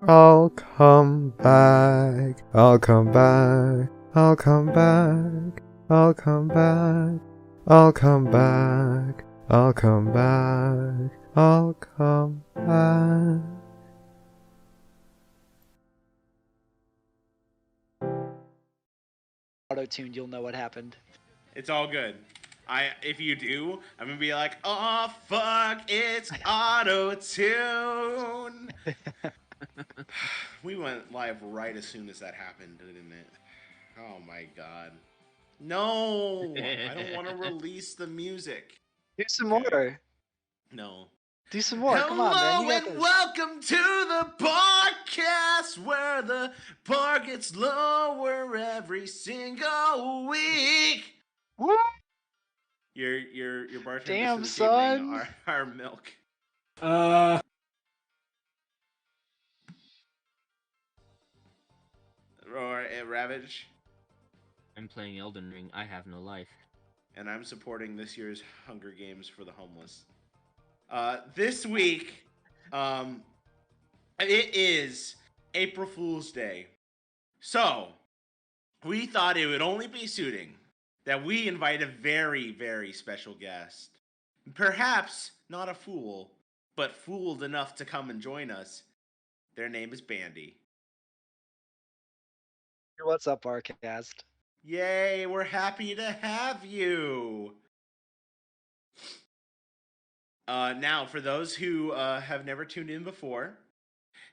I'll come back. I'll come back. I'll come back. I'll come back. I'll come back. I'll come back. I'll come back. Auto-tuned, you'll know what happened. It's all good. If you do, I'm gonna be like, oh fuck, it's auto tune. We went live right as soon as that happened, didn't it? Oh my god. No, I don't want to release the music. Do some Okay. more. No. Do some more. Come on, man. You Hello got and this. welcome to the Barcast, where the bar gets lower every single week. Woo! Your bartender Damn, this evening son. our milk. Or Ravage. I'm playing Elden Ring. I have no life. And I'm supporting this year's Hunger Games for the homeless. This week, it is April Fool's Day. So, we thought it would only be suiting that we invite a very, very special guest. Perhaps not a fool, but fooled enough to come and join us. Their name is Bandy. What's up, Barcast? Yay, we're happy to have you. Now, for those who have never tuned in before,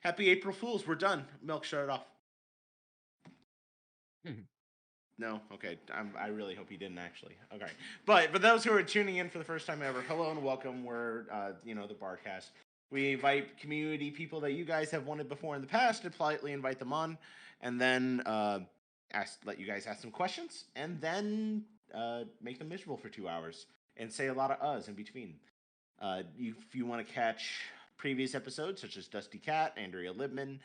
happy April Fools. We're done. Milk, shut it off. No? Okay. I really hope you didn't actually. Okay. But for those who are tuning in for the first time ever, hello and welcome. We're, the Barcast. We invite community people that you guys have wanted before in the past to politely invite them on, and then let you guys ask some questions, and then make them miserable for 2 hours and say a lot of uhs in between. If you want to catch previous episodes such as Dusty Cat, Andrea Libman,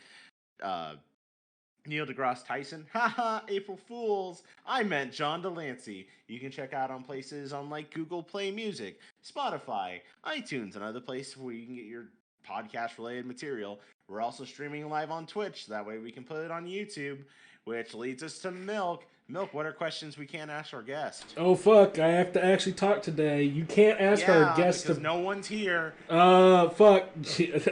Neil deGrasse Tyson, haha, April Fools, I meant John Delancey. You can check out on places on like Google Play Music, Spotify, iTunes, and other places where you can get your podcast related material. We're also streaming live on Twitch, so that way we can put it on YouTube, which leads us to Milk. Milk, what are questions we can't ask our guest? Oh fuck, I have to actually talk today. You can't ask our guest because no one's here. Fuck.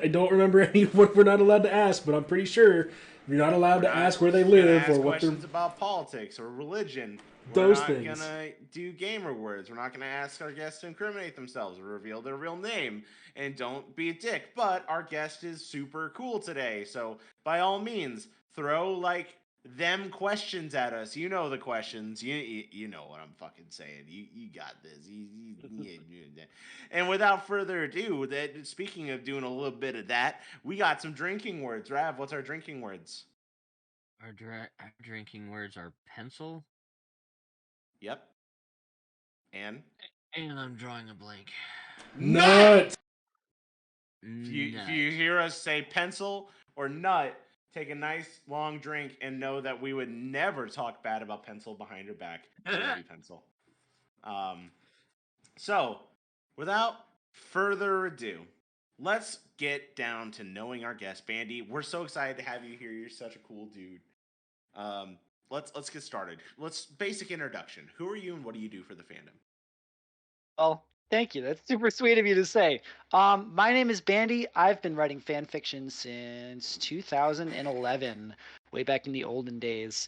I don't remember any what we're not allowed to ask, but I'm pretty sure you're not allowed to ask where they live or what they're... questions about politics or religion. Those We're not things. gonna do gamer words. We're not gonna ask our guests to incriminate themselves or reveal their real name. And don't be a dick. But our guest is super cool today, so by all means, throw like them questions at us. You know the questions. You know what I'm fucking saying. You got this. And without further ado, speaking of doing a little bit of that, we got some drinking words. Rav, what's our drinking words? Our drinking words are pencil. Yep. And I'm drawing a blank. Nut! If you hear us say pencil or nut, take a nice long drink and know that we would never talk bad about pencil behind your back. I love you, pencil. So, without further ado, let's get down to knowing our guest, Bandy. We're so excited to have you here. You're such a cool dude. Let's get started. Basic introduction. Who are you and what do you do for the fandom? Well, thank you. That's super sweet of you to say. My name is Bandy. I've been writing fan fiction since 2011, way back in the olden days.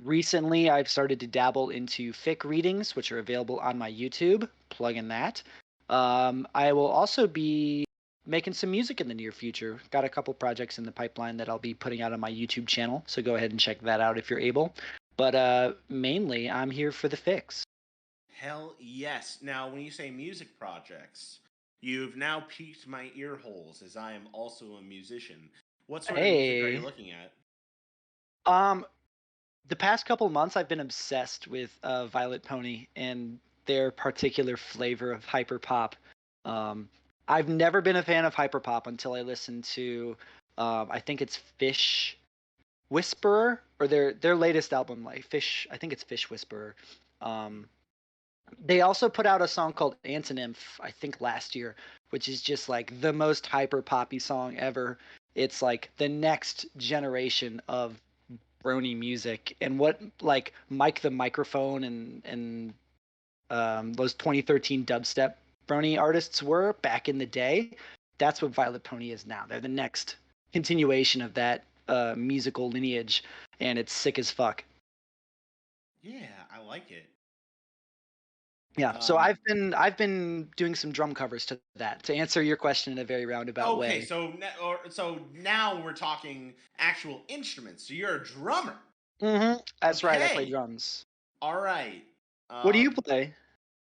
Recently, I've started to dabble into fic readings, which are available on my YouTube. Plug in that. I will also be making some music in the near future. Got a couple projects in the pipeline that I'll be putting out on my YouTube channel, so go ahead and check that out if you're able. But mainly, I'm here for the fics. Hell yes. Now, when you say music projects, you've now piqued my ear holes, as I am also a musician. What sort of music are you looking at? The past couple months, I've been obsessed with Violet Pony and their particular flavor of hyperpop. I've never been a fan of hyperpop until I listened to, I think it's Fish Whisperer, or their latest album, like Fish. I think it's Fish Whisperer. They also put out a song called Antinymph, I think last year, which is just like the most hyper poppy song ever. it's like the next generation of brony music, and what like Mike the Microphone and those 2013 dubstep brony artists were back in the day. That's what Violet Pony is now. They're the next continuation of that musical lineage, and it's sick as fuck. Yeah, I like it. Yeah, so I've been doing some drum covers to that to answer your question in a very roundabout Okay, way. so now we're talking actual instruments. So you're a drummer. That's right. I play Okay. drums. All right. What do you play?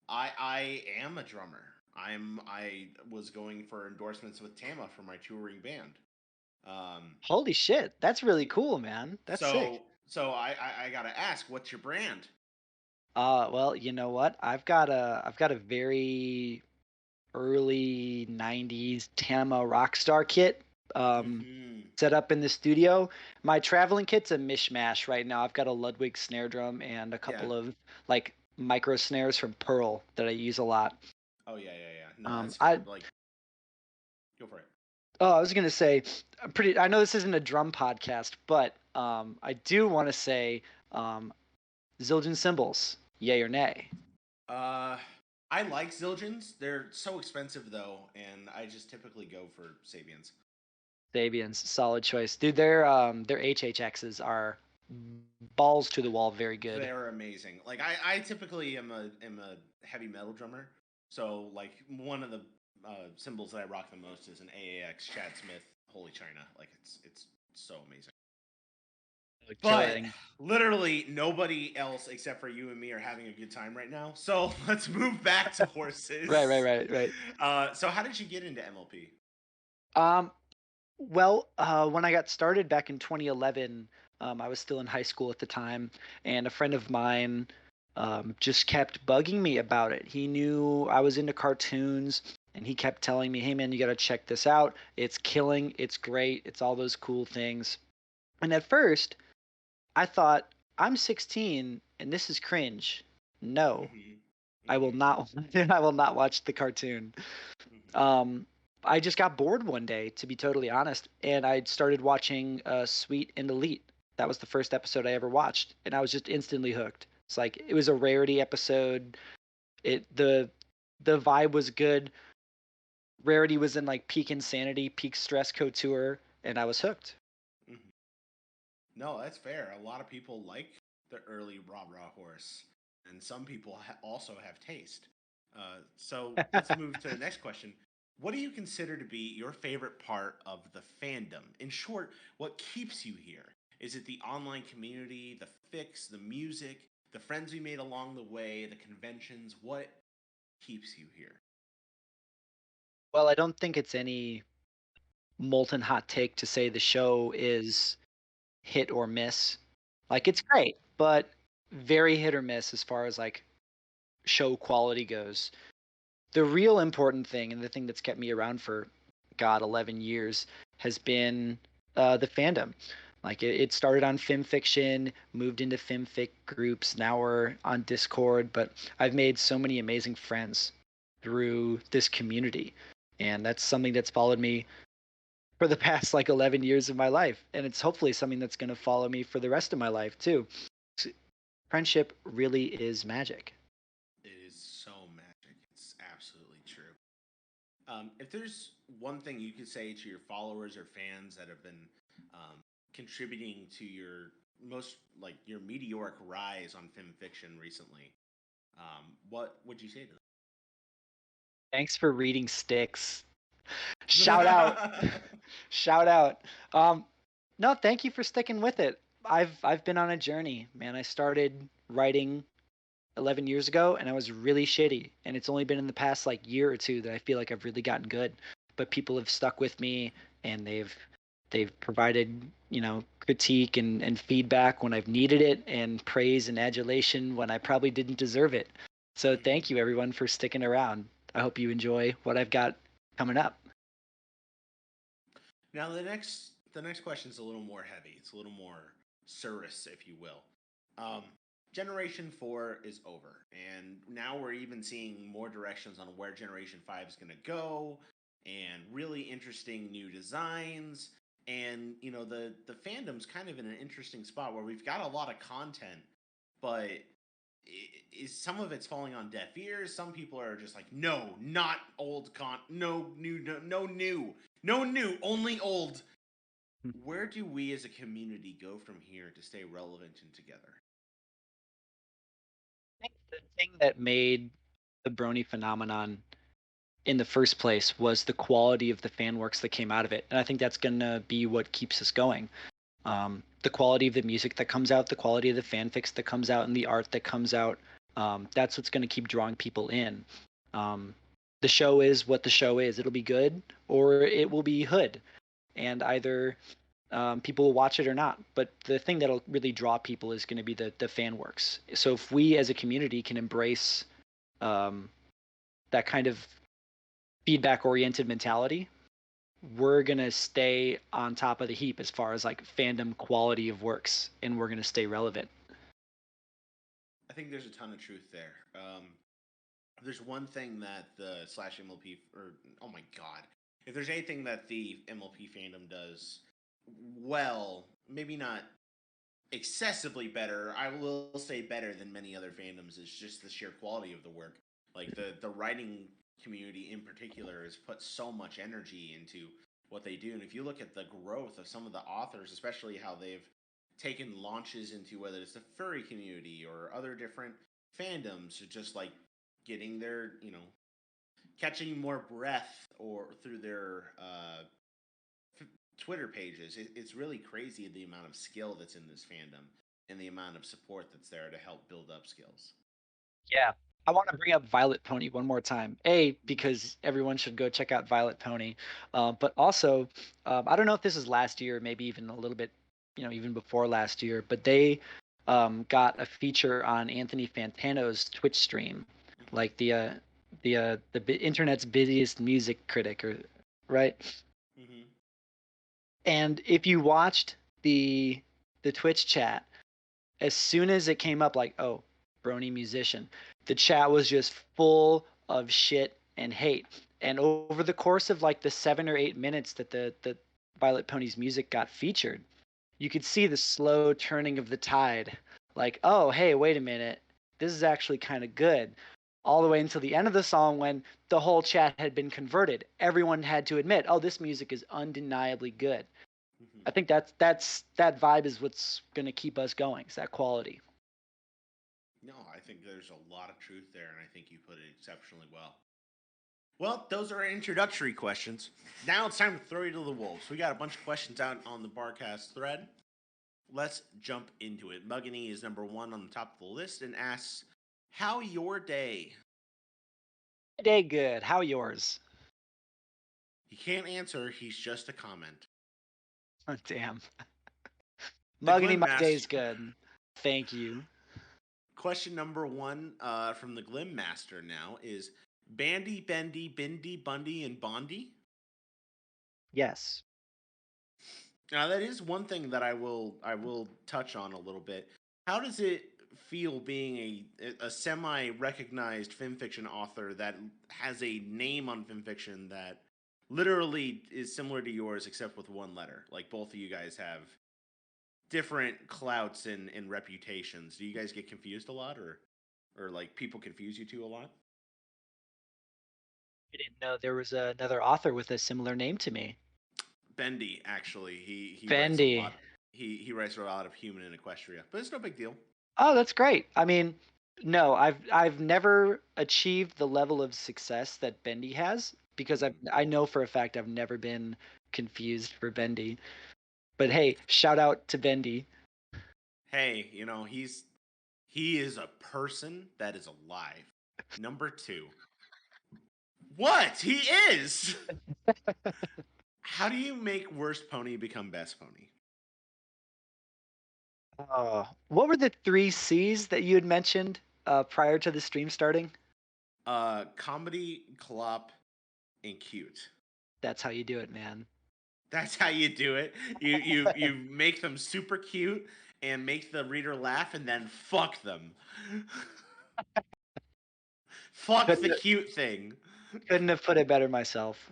I am a drummer. I was going for endorsements with Tama for my touring band. Holy shit, that's really cool, man. That's sick. So I gotta ask, what's your brand? Well, you know what? I've got a very early '90s Tama Rockstar kit Mm-hmm. set up in the studio. My traveling kit's a mishmash right now. I've got a Ludwig snare drum and a couple of like micro snares from Pearl that I use a lot. Oh yeah. No, that's I fair. Like, go for it. Oh, I was gonna say, I know this isn't a drum podcast, but I do want to say, Zildjian Symbols, yay or nay? I like Zildjians. They're so expensive though, and I just typically go for Sabians. Sabians, solid choice, dude. Their HHXs are balls to the wall, very good. They're amazing. Like I typically am a heavy metal drummer, so like one of the symbols that I rock the most is an AAX Chad Smith Holy China. Like it's so amazing. But Killing. literally nobody else except for you and me are having a good time right now. So let's move back to horses. Right. So how did you get into MLP? Well, when I got started back in 2011, I was still in high school at the time, and a friend of mine just kept bugging me about it. He knew I was into cartoons, and he kept telling me, "Hey, man, you got to check this out. It's killing. It's great. It's all those cool things." And at first, I thought, "I'm 16, and this is cringe. No, Mm-hmm. I will not. I will not watch the cartoon." Um, I just got bored one day, to be totally honest, and I started watching Sweet and Elite. That was the first episode I ever watched, and I was just instantly hooked. It's like it was a rarity episode. The vibe was good. Rarity was in like peak insanity, peak stress couture, and I was hooked. Mm-hmm. No, that's fair. A lot of people like the early raw horse, and some people also have taste. So let's move to the next question. What do you consider to be your favorite part of the fandom? In short, what keeps you here? Is it the online community, the fix, the music, the friends we made along the way, the conventions? What keeps you here? Well, I don't think it's any molten hot take to say the show is hit or miss. Like it's great, but very hit or miss as far as like show quality goes. The real important thing, and the thing that's kept me around for God 11 years, has been the fandom. Like it started on FimFiction, moved into FimFic groups. Now we're on Discord, but I've made so many amazing friends through this community, and that's something that's followed me for the past like 11 years of my life, and it's hopefully something that's going to follow me for the rest of my life too. Friendship really is magic. It is so magic. It's absolutely true. If there's one thing you could say to your followers or fans that have been contributing to your most like your meteoric rise on film fiction recently, what would you say to Thanks for reading Sticks. Shout out. them? Shout out. No, thank you for sticking with it. I've been on a journey, man. I started writing 11 years ago, and I was really shitty, and it's only been in the past like year or two that I feel like I've really gotten good. But people have stuck with me, and they've provided, critique and feedback when I've needed it, and praise and adulation when I probably didn't deserve it. So thank you everyone for sticking around. I hope you enjoy what I've got coming up. Now the next question is a little more heavy. It's a little more service, if you will. Um, Generation 4 is over, and now we're even seeing more directions on where Generation 5 is going to go, and really interesting new designs. And the fandom's kind of in an interesting spot where we've got a lot of content, but is some of it's falling on deaf ears. Some people are just like, no, not old no new, no new, only old. Where do we as a community go from here to stay relevant and together? I think the thing that made the Brony phenomenon in the first place was the quality of the fan works that came out of it, and I think that's gonna be what keeps us going. The quality of the music that comes out, the quality of the fanfics that comes out, and the art that comes out. That's what's going to keep drawing people in. The show is what the show is. It'll be good or it will be hood, and either people will watch it or not. But the thing that'll really draw people is going to be the fan works. So if we as a community can embrace that kind of feedback oriented mentality, we're going to stay on top of the heap as far as like fandom quality of works, and we're going to stay relevant. I think there's a ton of truth there. There's one thing that the /MLP, or oh my god, if there's anything that the MLP fandom does well, maybe not excessively better, I will say better than many other fandoms, is just the sheer quality of the work. Like the writing community in particular has put so much energy into what they do, and if you look at the growth of some of the authors, especially how they've taken launches into whether it's the furry community or other different fandoms, just like getting their catching more breath or through their Twitter pages. It's really crazy the amount of skill that's in this fandom and the amount of support that's there to help build up skills. Yeah. I want to bring up Violet Pony one more time. Because everyone should go check out Violet Pony. But also, I don't know if this is last year, maybe even a little bit, even before last year, but they got a feature on Anthony Fantano's Twitch stream, like the internet's busiest music critic, right? Mm-hmm. And if you watched the Twitch chat, as soon as it came up, like, oh, Brony musician, the chat was just full of shit and hate. And over the course of like the 7 or 8 minutes that the Violet Pony's music got featured, you could see the slow turning of the tide. Like, oh, hey, wait a minute, this is actually kind of good. All the way until the end of the song, when the whole chat had been converted. Everyone had to admit, oh, this music is undeniably good. Mm-hmm. I think that vibe is what's going to keep us going. It's that quality. No, I think there's a lot of truth there, and I think you put it exceptionally well. Well, those are our introductory questions. Now it's time to throw you to the wolves. We got a bunch of questions out on the Barcast thread. Let's jump into it. Muggany is number 1 on the top of the list and asks, how your day? My day good. How yours? He can't answer. He's just a comment. Oh, damn. Muggany, my day's good. Thank you. Question number 1 from the Glim Master now is Bandy, Bendy, Bindi, Bundy, and Bondi? Yes. Now that is one thing that I will touch on a little bit. How does it feel being a semi-recognized fanfiction author that has a name on fanfiction that literally is similar to yours except with one letter? Like both of you guys have different clouts and reputations. Do you guys get confused a lot, or like people confuse you two a lot? I didn't know there was another author with a similar name to me. Bendy, actually, he Bandy. writes a lot. He writes a lot of human and equestria, but it's no big deal. Oh, that's great. I mean, no, I've never achieved the level of success that Bendy has, because I know for a fact I've never been confused for Bendy. But hey, shout out to Bendy. Hey, he is a person that is alive. Number 2. What? He is! How do you make worst pony become best pony? What were the 3 C's that you had mentioned prior to the stream starting? Comedy, clop, and cute. That's how you do it, man. That's how you do it. You make them super cute and make the reader laugh, and then fuck them. Fuck the cute thing. Couldn't have put it better myself.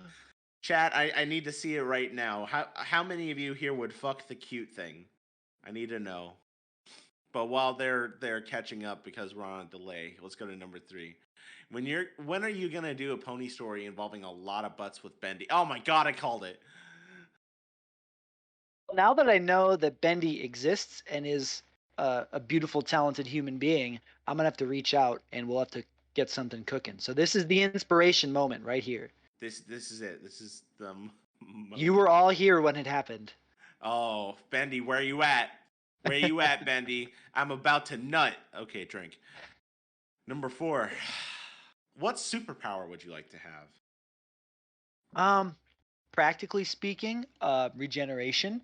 Chat, I need to see it right now. How many of you here would fuck the cute thing? I need to know. But while they're catching up because we're on a delay, let's go to number 3. When are you gonna do a pony story involving a lot of butts with Bendy? Oh my god, I called it. Now that I know that Bendy exists and is a beautiful, talented human being, I'm gonna have to reach out and we'll have to get something cooking. So this is the inspiration moment right here. This is it. This is the You were all here when it happened. Oh, Bendy, where you at? Where you at, Bendy? I'm about to nut. Okay, drink. Number 4. What superpower would you like to have? Practically speaking, regeneration,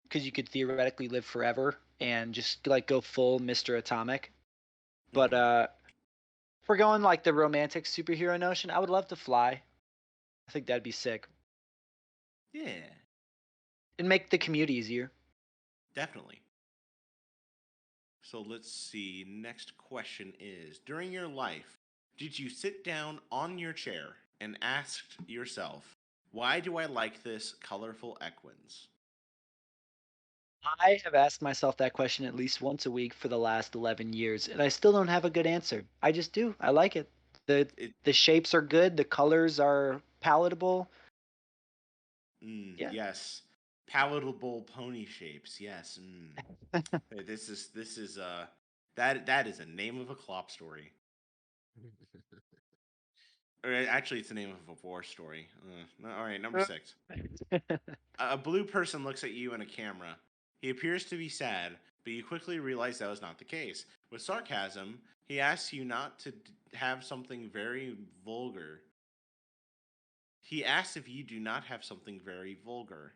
because you could theoretically live forever and just like go full Mr. Atomic. But if we're going like the romantic superhero notion, I would love to fly. I think that'd be sick. Yeah, It'd make the commute easier. definitely. So let's see. Next question is: during your life, did you sit down on your chair and asked yourself, "Why do I like this colorful equins?" I have asked myself that question at least once a week for the last 11 years, and I still don't have a good answer. I just do. I like it. The shapes are good. The colors are palatable. Yeah. Yes, palatable pony shapes. Yes. Hey, this is that is a name of a clop story. Or actually, it's the name of a war story. All right, number 6. A blue person looks at you in a camera. He appears to be sad, but you quickly realize that was not the case. With sarcasm, he asks you not to have something very vulgar. He asks if you do not have something very vulgar.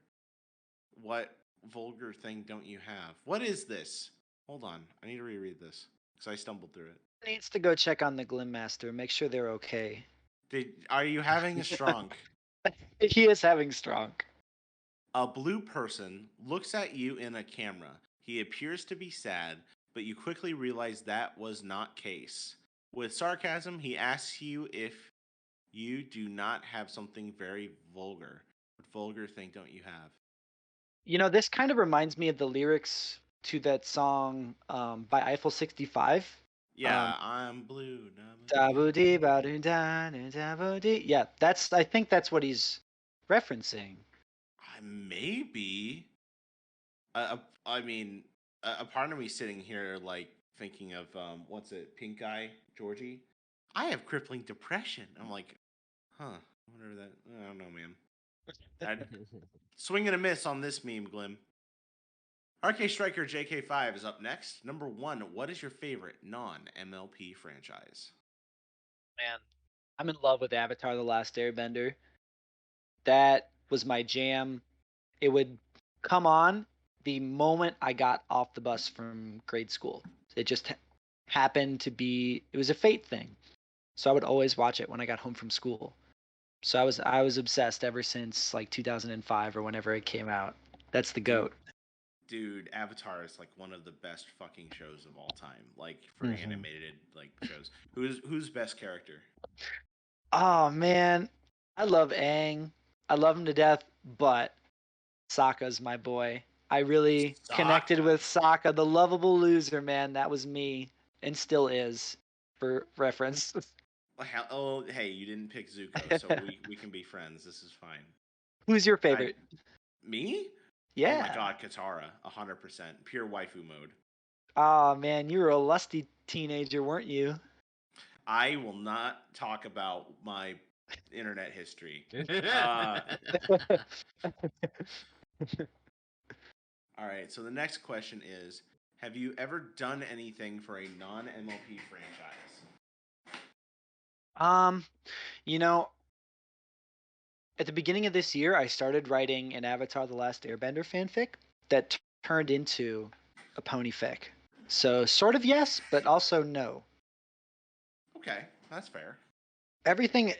What vulgar thing don't you have? What is this? Hold on, I need to reread this because I stumbled through it. Needs to go check on the Glim Master, make sure they're okay. Are you having a strong? He is having strong. A blue person looks at you in a camera. He appears to be sad, but you quickly realize that was not case. With sarcasm, he asks you if you do not have something very vulgar. What vulgar thing don't you have? You know, this kind of reminds me of the lyrics to that song by Eiffel 65. Yeah, I'm blue. Da-bo-dee, ba-doo-da, da-bo-dee. Yeah, I think that's what he's referencing. Maybe. I mean, a part of me sitting here like thinking of what's it, Pink Eye Georgie. I have crippling depression. I'm like, huh? Whatever that. I don't know, man. Swing and a miss on this meme, Glim. RK Striker JK5 is up next. Number 1, what is your favorite non-MLP franchise? Man, I'm in love with Avatar: The Last Airbender. That was my jam. It would come on the moment I got off the bus from grade school. It just happened to be. It was a fate thing. So I would always watch it when I got home from school. So I was obsessed ever since like 2005 or whenever it came out. That's the goat. Dude, Avatar is like one of the best fucking shows of all time. Like for animated like shows. Who's best character? Oh man, I love Aang. I love him to death, but Sokka's my boy. I really connected with Sokka, the lovable loser, man. That was me and still is, for reference. Oh, hey, you didn't pick Zuko, so we can be friends. This is fine. Who's your favorite? Me? Yeah. Oh my god, Katara, 100%. Pure waifu mode. Oh man, you were a lusty teenager, weren't you? I will not talk about my internet history. All right, so the next question is, have you ever done anything for a non-MLP franchise? You know, at the beginning of this year, I started writing an Avatar: The Last Airbender fanfic that turned into a pony fic. So sort of yes, but also no. Okay, that's fair. Everything,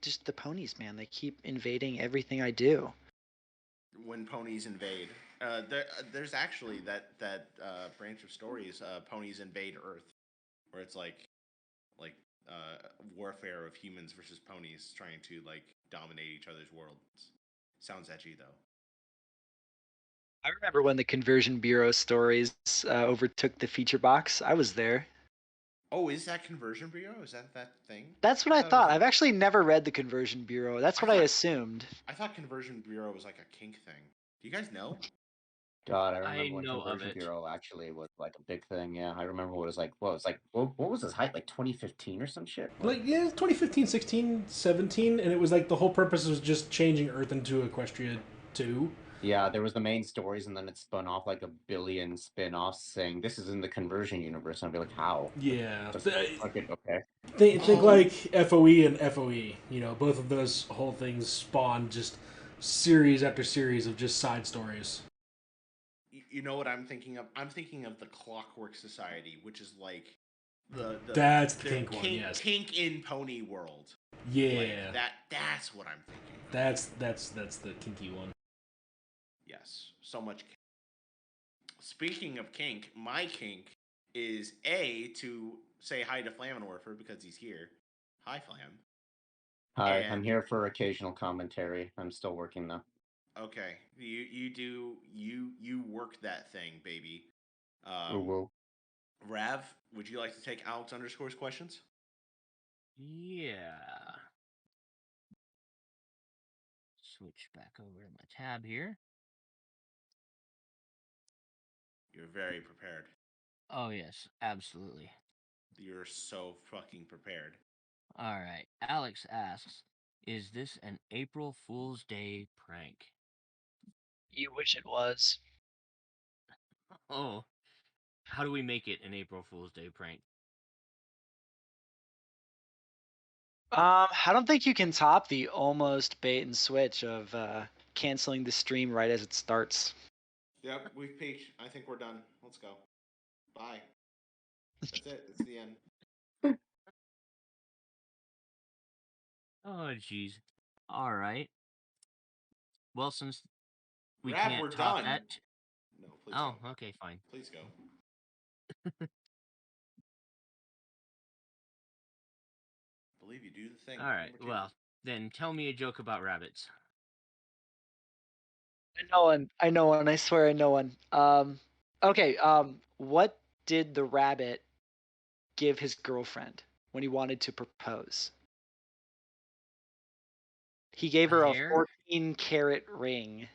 just the ponies, man. They keep invading everything I do. When ponies invade, there's actually that branch of stories, ponies invade Earth, where it's like warfare of humans versus ponies trying to like dominate each other's worlds. Sounds edgy though. I remember when the Conversion Bureau stories overtook the feature box. I was there. Oh, is that Conversion Bureau? Is that thing? That's what I thought it was thought. I've actually never read the Conversion Bureau. That's what I assumed. I thought Conversion Bureau was like a kink thing. Do you guys know? God, I I remember when know of Conversion it. Bureau actually was like a big thing. Yeah, I remember what it was like. What was his height? Like 2015 or some shit? Like, yeah, 2015, 16, 17, and it was like the whole purpose was just changing Earth into Equestria 2. Yeah, there was the main stories, and then it spun off like a billion spin-offs saying this is in the conversion universe. And I'd be like, how? Yeah. Just fucking okay. Think like FOE and FOE. You know, both of those whole things spawned just series after series of just side stories. You know what I'm thinking of? I'm thinking of the Clockwork Society, which is like That's the kink one, yes. Kink in pony world. Yeah. Like that's what I'm thinking. That's the kinky one. Yes, so much. Speaking of kink, my kink is to say hi to Flammenwerfer because he's here. Hi, Flam. Hi, And- I'm here for occasional commentary. I'm still working though. Okay, you work that thing, baby. Woo. Rav, would you like to take Alex _'s questions? Yeah. Switch back over to my tab here. You're very prepared. Oh, yes, absolutely. You're so fucking prepared. All right. Alex asks, is this an April Fool's Day prank? You wish it was. Oh, how do we make it an April Fool's Day prank? I don't think you can top the almost bait and switch of canceling the stream right as it starts. Yep, we've peaked. I think we're done. Let's go. Bye. That's it. It's the end. Oh, jeez. All right. Well, since we Rav, can't we're top done. that. No, please. Oh, go. okay, fine. Please go. Believe you do the thing. All right. Well, then tell me a joke about rabbits. I know one. I swear I know one. Okay. What did the rabbit give his girlfriend when he wanted to propose? He gave her a hair? 14-carat ring.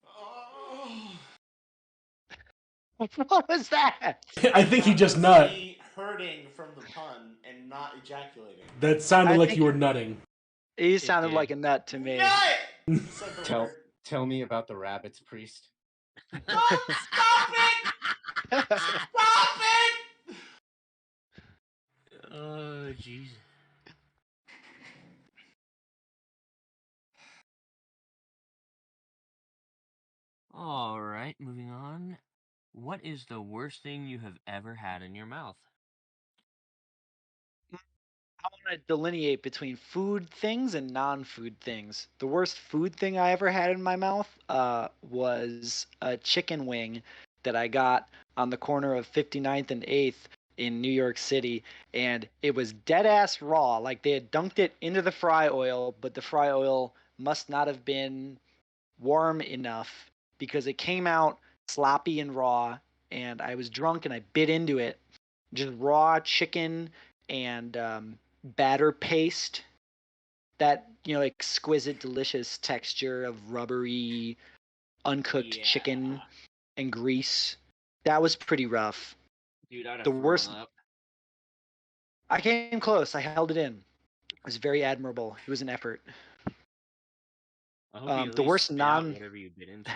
Oh. What was that? I think he just nut. Me hurting from the pun and not ejaculating. That sounded I like think- you were nutting. He sounded did. like a nut to me. Nut! Tell me about the rabbits, priest. Stop it! Stop it! Oh, jeez. All right, moving on. What is the worst thing you have ever had in your mouth? I want to delineate between food things and non-food things. The worst food thing I ever had in my mouth was a chicken wing that I got on the corner of 59th and 8th in New York City, and it was dead ass raw. Like they had dunked it into the fry oil, but the fry oil must not have been warm enough because it came out sloppy and raw, and I was drunk and I bit into it. Just raw chicken and batter paste, that exquisite delicious texture of rubbery uncooked chicken and grease. That was pretty rough. Dude, I'd have The worst. thrown up. I came close. I held it in. It was very admirable. It was an effort. I hope you at The least worst spit out non. whatever you bit into.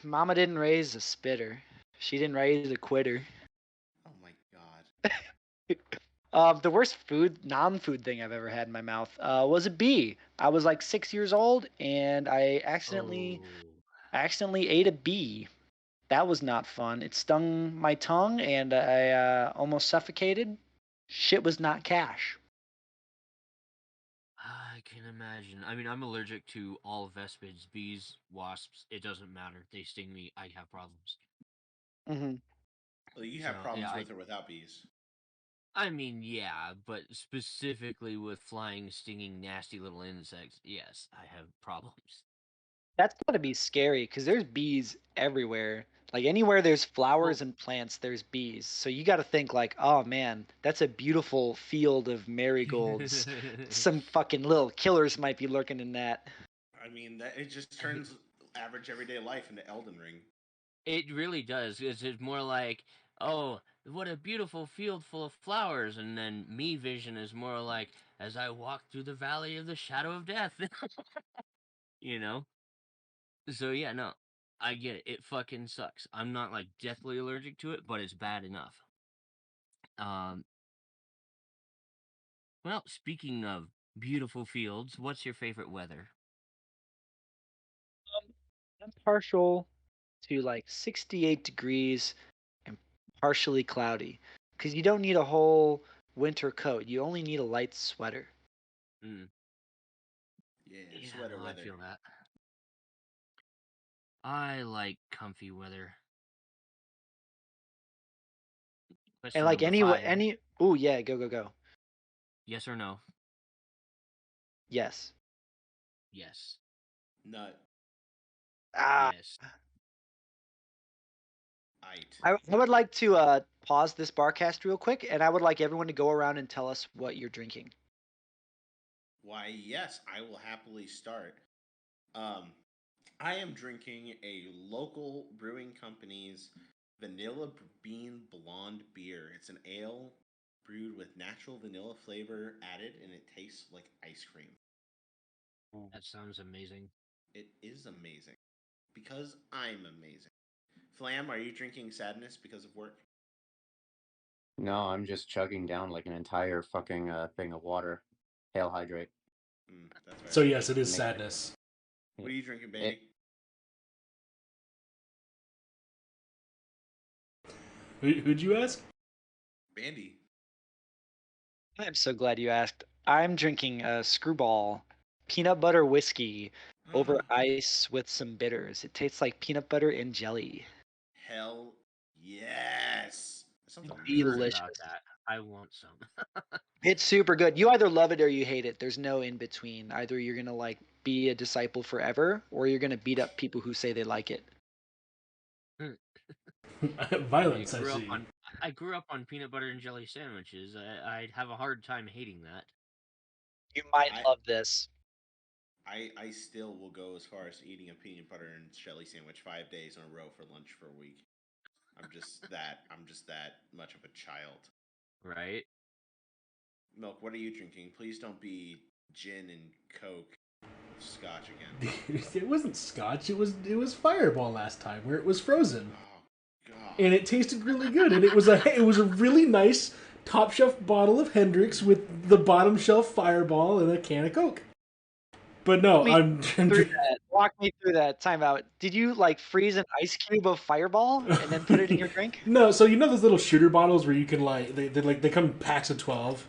Mama didn't raise a spitter. She didn't raise a quitter. Oh my god. The worst non-food thing I've ever had in my mouth was a bee. I was like 6 years old, and I accidentally ate a bee. That was not fun. It stung my tongue, and I almost suffocated. Shit was not cash. I can imagine. I mean, I'm allergic to all vespids, bees, wasps. It doesn't matter. They sting me. I have problems. Mm-hmm. Well, you have So problems yeah, with or without bees. I mean, yeah, but specifically with flying, stinging, nasty little insects, yes, I have problems. That's gotta be scary because there's bees everywhere. Like anywhere there's flowers Well, and plants, there's bees. So you got to think like, oh man, that's a beautiful field of marigolds. Some fucking little killers might be lurking in that. I mean, that it just turns average everyday life into Elden Ring. it really does. It's more like, oh, what a beautiful field full of flowers, and then me vision is more like as I walk through the valley of the shadow of death. you know. So yeah, no, I get it. It fucking sucks. I'm not like deathly allergic to it, but it's bad enough. Um, well, speaking of beautiful fields, what's your favorite weather? I'm partial to like 68 degrees and partially cloudy because you don't need a whole winter coat. You only need a light sweater. Mm, Yeah, yeah, sweater no, I weather. feel that. I like comfy weather. And Question like number 5: any oh yeah, go. yes or no? Yes. Yes. Nut. Ah, Yes. Ite. I would like to pause this barcast real quick, and I would like everyone to go around and tell us what you're drinking. Why, yes, I will happily start. Um, I am drinking a local brewing company's vanilla bean blonde beer. It's an ale brewed with natural vanilla flavor added, and it tastes like ice cream. That sounds amazing. It is amazing because I'm amazing. Flam, are you drinking sadness because of work? No, I'm just chugging down like an entire fucking thing of water. Hail hydrate. That's fair. So yes, it is Make sadness. What are you drinking, it. Bandy? Who'd you ask? Bandy. I'm so glad you asked. I'm drinking a Screwball peanut butter whiskey over ice with some bitters. It tastes like peanut butter and jelly. Hell yes. That sounds Heard amazing. about Delicious. that. I want some. It's super good. You either love it or you hate it. There's no in between. Either you're gonna like be a disciple forever, or you're gonna beat up people who say they like it. Violence, I grew up see. on I grew up on peanut butter and jelly sandwiches. I'd have a hard time hating that. You might I, love this. I still will go as far as eating a peanut butter and jelly sandwich 5 days in a row for lunch for a week. I'm just that much of a child. Right? Milk, what are you drinking? Please don't be gin and coke with scotch again. It wasn't scotch. It was Fireball last time, where it was frozen, Oh god. and it tasted really good. And it was a really nice top shelf bottle of Hendrix with the bottom shelf Fireball and a can of Coke. But no, Walk me through that. Time out. Did you like freeze an ice cube of Fireball and then put it in your drink? No, so you know those little shooter bottles where you can they come in packs of 12.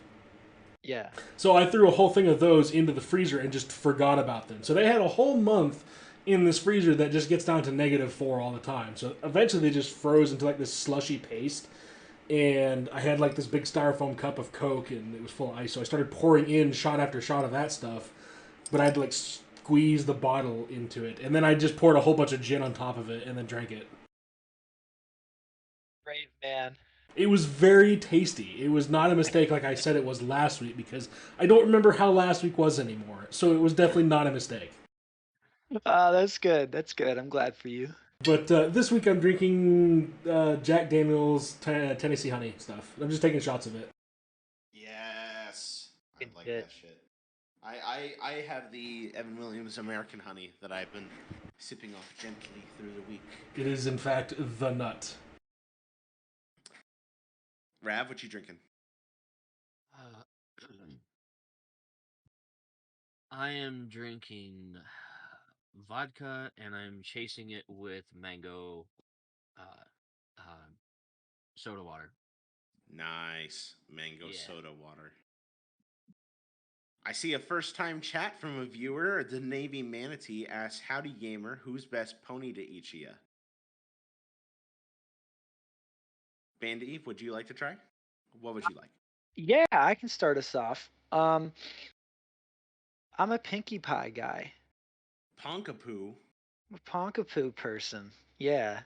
Yeah. So I threw a whole thing of those into the freezer and just forgot about them. So they had a whole month in this freezer that just gets down to -4 all the time. So eventually they just froze into like this slushy paste. And I had like this big styrofoam cup of Coke and it was full of ice. So I started pouring in shot after shot of that stuff. But I had to like squeeze the bottle into it. And then I just poured a whole bunch of gin on top of it and then drank it. Brave man. It was very tasty. It was not a mistake like I said it was last week because I don't remember how last week was anymore. So it was definitely not a mistake. That's good. That's good. I'm glad for you. But this week I'm drinking Jack Daniels Tennessee Honey stuff. I'm just taking shots of it. Yes. I Good like shit. that shit. I have the Evan Williams American honey that I've been sipping off gently through the week. It is in fact the nut. Rav, what you drinking? I am drinking vodka and I'm chasing it with mango uh, uh, soda water. Nice. Mango Yeah. soda water. I see a first time chat from a viewer. The Navy Manatee asks, "Howdy gamer, who's best pony to Ichiya?" Bandy, would you like to try? What would you like? Yeah, I can start us off. I'm a Pinkie Pie guy. Ponkapoo. I'm a Ponkapoo person. Yeah.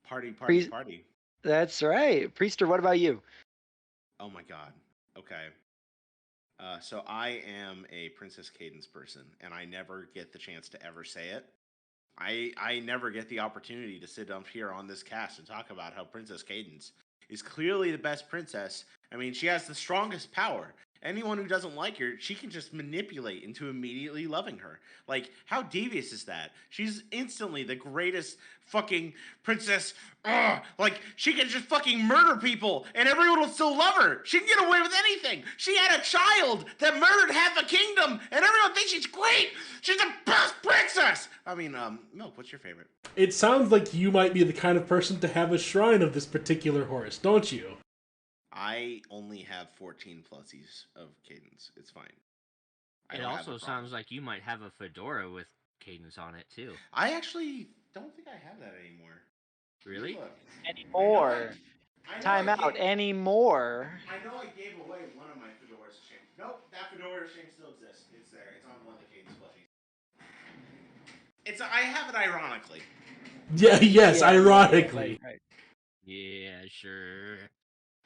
Party, party, Priest, party. that's right. Priester, what about you? Oh my god. Okay. So I am a Princess Cadence person, and I never get the chance to ever say it. I never get the opportunity to sit up here on this cast and talk about how Princess Cadence is clearly the best princess. I mean, she has the strongest power. Anyone who doesn't like her, she can just manipulate into immediately loving her. Like, how devious is that? She's instantly the greatest fucking princess. Ugh, like, she can just fucking murder people and everyone will still love her. She can get away with anything. She had a child that murdered half a kingdom and everyone thinks she's great. She's the best princess. I mean, Milk, what's your favorite? It sounds like you might be the kind of person to have a shrine of this particular horse, don't you? I only have 14 plusies of Cadence. It's fine. I It don't have a also problem. sounds like you might have a fedora with Cadence on it too. I actually don't think I have that anymore. Really? Look, Anymore. I know Time I out. gave- Anymore. I know I gave away one of my fedoras to Shane. Nope, that fedora Shane still exists. It's there. It's on one of the Cadence plushies. I have it ironically. Yeah, yes, Yeah, ironically. right. Yeah, sure.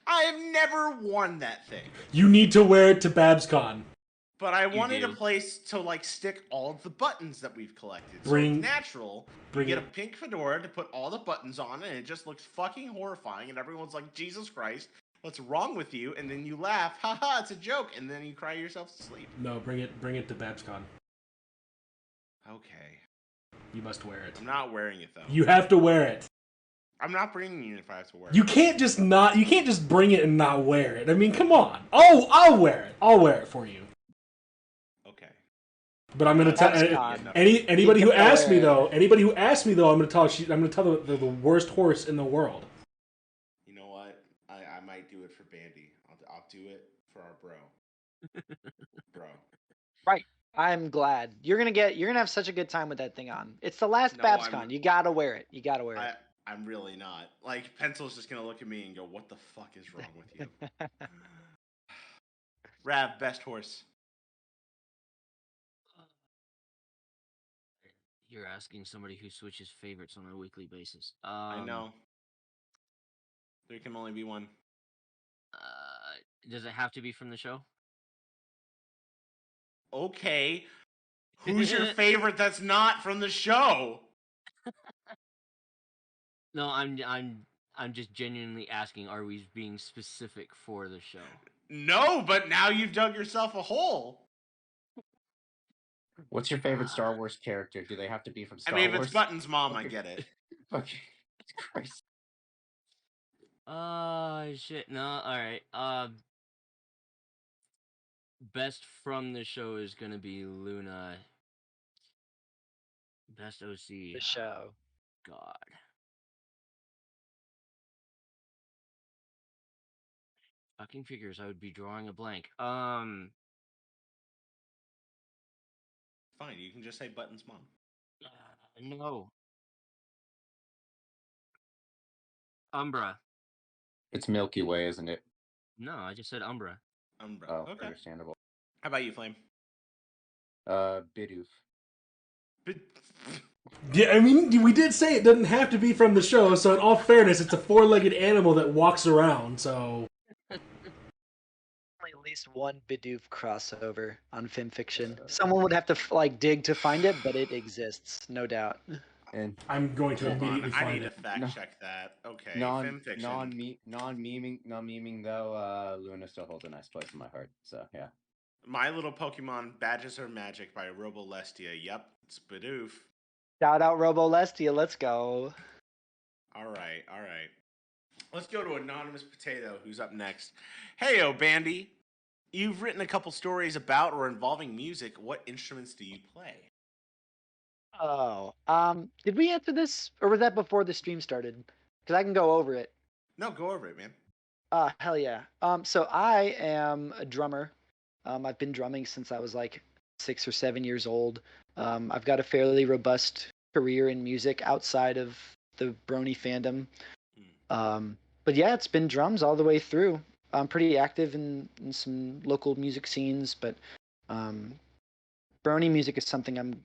I have never worn that thing. You need to wear it to BabsCon. But I You wanted a do. place to like stick all of the buttons that we've collected. So Bring- it's natural. bring You get it- a pink fedora to put all the buttons on, and it just looks fucking horrifying. And everyone's like, "Jesus Christ, what's wrong with you?" And then you laugh, haha, it's a joke, and then you cry yourself to sleep. No, bring it to BabsCon. Okay, You must wear it. I'm not wearing it though. You have to wear it. I'm not bringing it if I have to wear You it. can't just bring it and not wear it. I mean, come on. Oh, I'll wear it. I'll wear it for you. Okay. But I'm gonna tell BabsCon. anybody You who can asks me wear it. though. Anybody who asks me though, I'm gonna tell the worst horse in the world. You know what? I might do it for Bandy. I'll do it for our bro. Bro. Right. I'm glad. You're gonna have such a good time with that thing on. It's the last No, BabsCon. You gotta wear it. You gotta wear it. I'm really not. Like, Pencil's just gonna look at me and go, "What the fuck is wrong with you?" Rav, best horse. You're asking somebody who switches favorites on a weekly basis. I know. There can only be one. Does it have to be from the show? Okay. Who's your favorite that's not from the show? No, I'm just genuinely asking. Are we being specific for the show? No, but now you've dug yourself a hole. What's your favorite Star Wars character? Do they have to be from Star I mean, if Wars? it's Button's mom, I get it. Okay. Christ. Shit. No, alright. Best from the show is gonna be Luna. Best OC. The show. God. Fucking figures, I would be drawing a blank. Fine, you can just say Button's mom. No. Umbra. It's Milky Way, isn't it? No, I just said Umbra. Umbra. Oh, Okay. understandable. How about you, Flame? Bidoof. Yeah, I mean, we did say it doesn't have to be from the show. So in all fairness, it's a four-legged animal that walks around. So At least one Bidoof crossover on FimFiction. Someone would have to dig to find it, but it exists, no doubt. And I'm going to Hold on, immediately I find need to it. fact check that. Okay, FimFiction. non-memeing though, Luna still holds a nice place in my heart. So yeah. My Little Pokemon Badges Are Magic by Robolestia. Yep, it's Bidoof. Shout out Robolestia, let's go. All right. Let's go to Anonymous Potato, who's up next. Heyo, Bandy. You've written a couple stories about or involving music. What instruments do you play? Oh, did we answer this, or was that before the stream started? Because I can go over it. No, go over it, man. Hell yeah. So I am a drummer. I've been drumming since I was like 6 or 7 years old. I've got a fairly robust career in music outside of the Brony fandom. But yeah, it's been drums all the way through. I'm pretty active in some local music scenes, but um, brony music is something I'm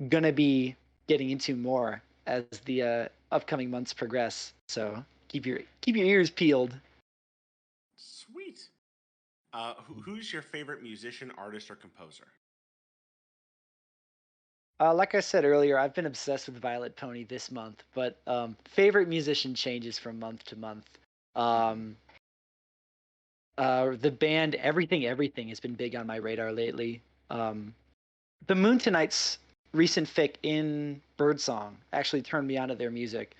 gonna be getting into more as the upcoming months progress. So keep your ears peeled. Sweet. Who's your favorite musician, artist, or composer? Like I said earlier, I've been obsessed with Violet Pony this month, but favorite musician changes from month to month. Um, the band Everything Everything has been big on my radar lately. The Moon Tonight's recent fic in Birdsong actually turned me onto their music.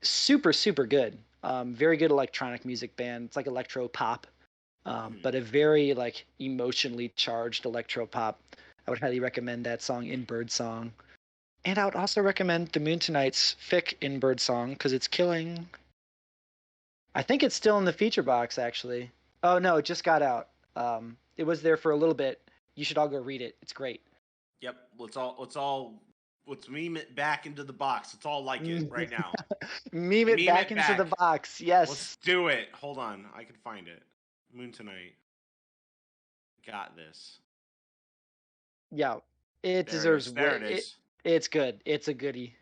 Super, super good. Very good electronic music band. It's like electro pop, but a very like emotionally charged electro pop. I would highly recommend that song in Birdsong. And I would also recommend the Moon Tonight's fic in Birdsong because it's killing. I think it's still in the feature box actually. Oh no, it just got out. It was there for a little bit. You should all go read it. It's great. Yep. Let's meme it back into the box. Let's all like it right now. Meme it back into the box. Yes. Let's do it. Hold on. I can find it. Moon Tonight. Got this. Yeah. It deserves There it is. It's good. It's a goodie.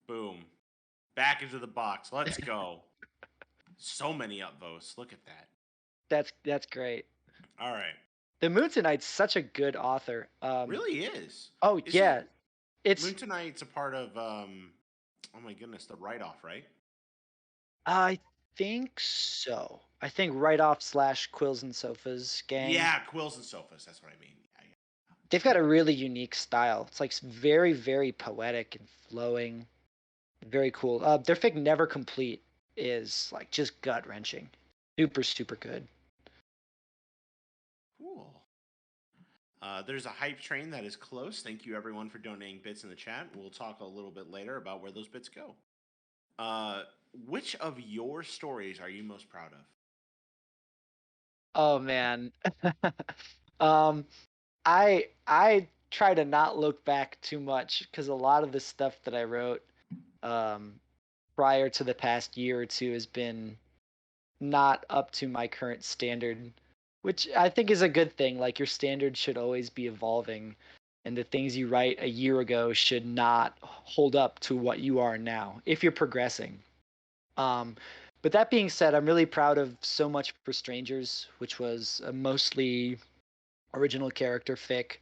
Boom. Back into the box. Let's go. So many upvotes. Look at that. That's great. All right. The Moon Tonight's such a good author. Really is. Oh yeah. It's Moon Tonight's a part of oh my goodness, the write-off, right? I think so. I think write-off / Quills and Sofas gang. Yeah, Quills and Sofas. That's what I mean. Yeah. They've got a really unique style. It's like very, very poetic and flowing. Very cool. Their fic Never Complete is like just gut-wrenching. Super, super good. Cool. There's a hype train that is close. Thank you, everyone, for donating bits in the chat. We'll talk a little bit later about where those bits go. Which of your stories are you most proud of? Oh man. I try to not look back too much because a lot of the stuff that I wrote prior to the past year or two has been not up to my current standard, which I think is a good thing. Like your standard should always be evolving, and the things you write a year ago should not hold up to what you are now if you're progressing. But that being said, I'm really proud of So Much for Strangers, which was a mostly original character fic.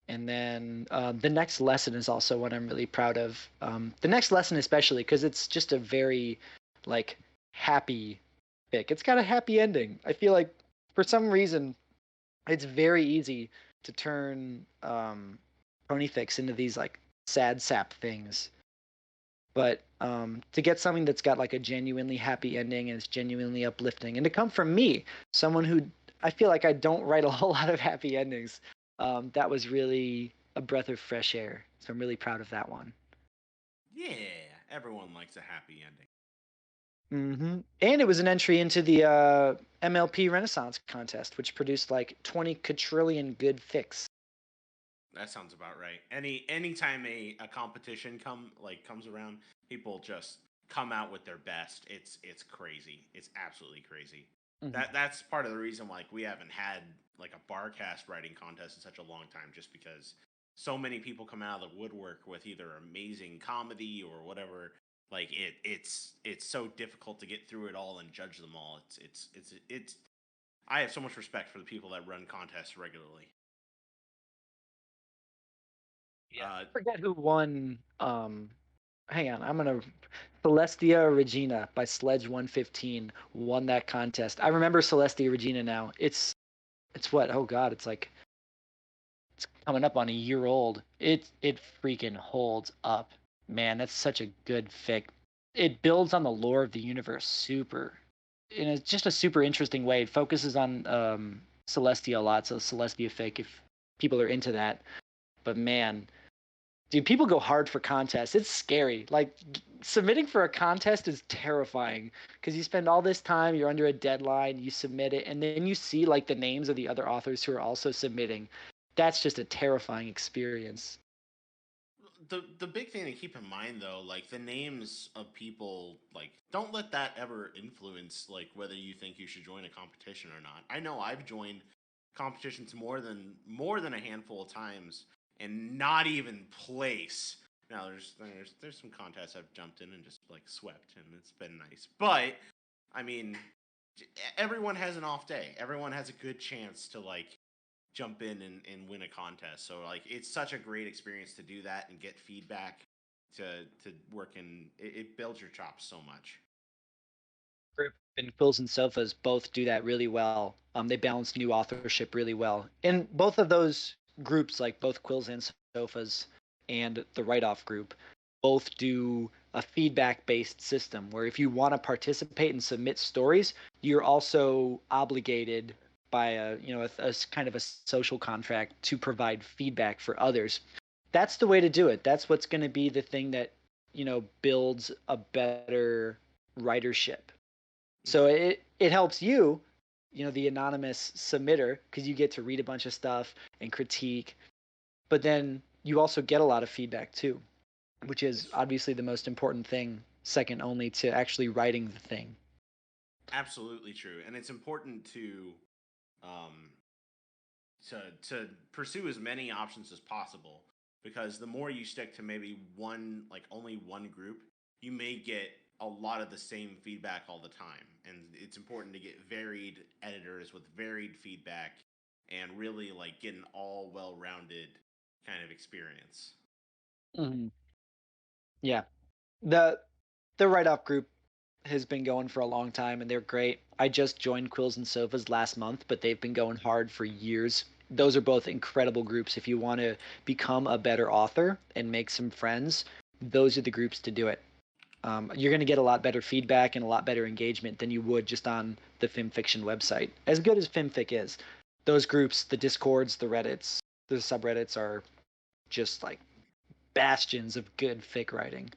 And then The Next Lesson is also what I'm really proud of. The Next Lesson especially because it's just a very like happy fic. It's got a happy ending. I feel like for some reason it's very easy to turn pony fics into these like sad sap things. But to get something that's got like a genuinely happy ending and it's genuinely uplifting, and to come from me, someone who I feel like I don't write a whole lot of happy endings, that was really a breath of fresh air. So I'm really proud of that one. Yeah, everyone likes a happy ending. And it was an entry into the MLP Renaissance contest, which produced like 20 quadrillion good fics. That sounds about right. Anytime a competition comes around, people just come out with their best. It's crazy. It's absolutely crazy. That's part of the reason like we haven't had like a Barcast writing contest in such a long time, just because so many people come out of the woodwork with either amazing comedy or whatever. Like it's so difficult to get through it all and judge them all. It's I have so much respect for the people that run contests regularly. Yeah, I forget who won. Hang on, I'm gonna. Celestia Regina by Sledge 115 won that contest. I remember Celestia Regina now. It's what? Oh God, it's coming up on a year old. It freaking holds up, man. That's such a good fic. It builds on the lore of the universe in just a super interesting way. It focuses on Celestia a lot, so Celestia fic if people are into that. But man, dude, people go hard for contests. It's scary. Like submitting for a contest is terrifying because you spend all this time, you're under a deadline, you submit it, and then you see like the names of the other authors who are also submitting. That's just a terrifying experience. the big thing to keep in mind though, like the names of people, like don't let that ever influence like whether you think you should join a competition or not. I know I've joined competitions more than a handful of times and not even place. Now there's some contests I've jumped in and just like swept and it's been nice. But I mean, everyone has an off day. Everyone has a good chance to like jump in and win a contest. So like it's such a great experience to do that and get feedback to work in it builds your chops so much. Group and Quills and Sofas both do that really well. They balance new authorship really well. And both of those groups, like both Quills and Sofas and the Write Off group, both do a feedback based system where if you want to participate and submit stories, you're also obligated by a kind of a social contract to provide feedback for others. That's the way to do it. That's what's going to be the thing that builds a better writership. So it helps you, the anonymous submitter, because you get to read a bunch of stuff and critique, but then you also get a lot of feedback too, which is obviously the most important thing, second only to actually writing the thing. Absolutely true, and it's important um, to pursue as many options as possible because the more you stick to maybe one like only one group, you may get a lot of the same feedback all the time, and it's important to get varied editors with varied feedback and really like get an all well-rounded kind of experience. Mm-hmm. Yeah, the Write Off group has been going for a long time and they're great. I just joined Quills and Sofas last month, but they've been going hard for years. Those are both incredible groups. If you want to become a better author and make some friends, those are the groups to do it. You're going to get a lot better feedback and a lot better engagement than you would just on the FimFiction website. As good as FimFic is, those groups, the Discords, the Reddits, the subreddits are just like bastions of good fic writing.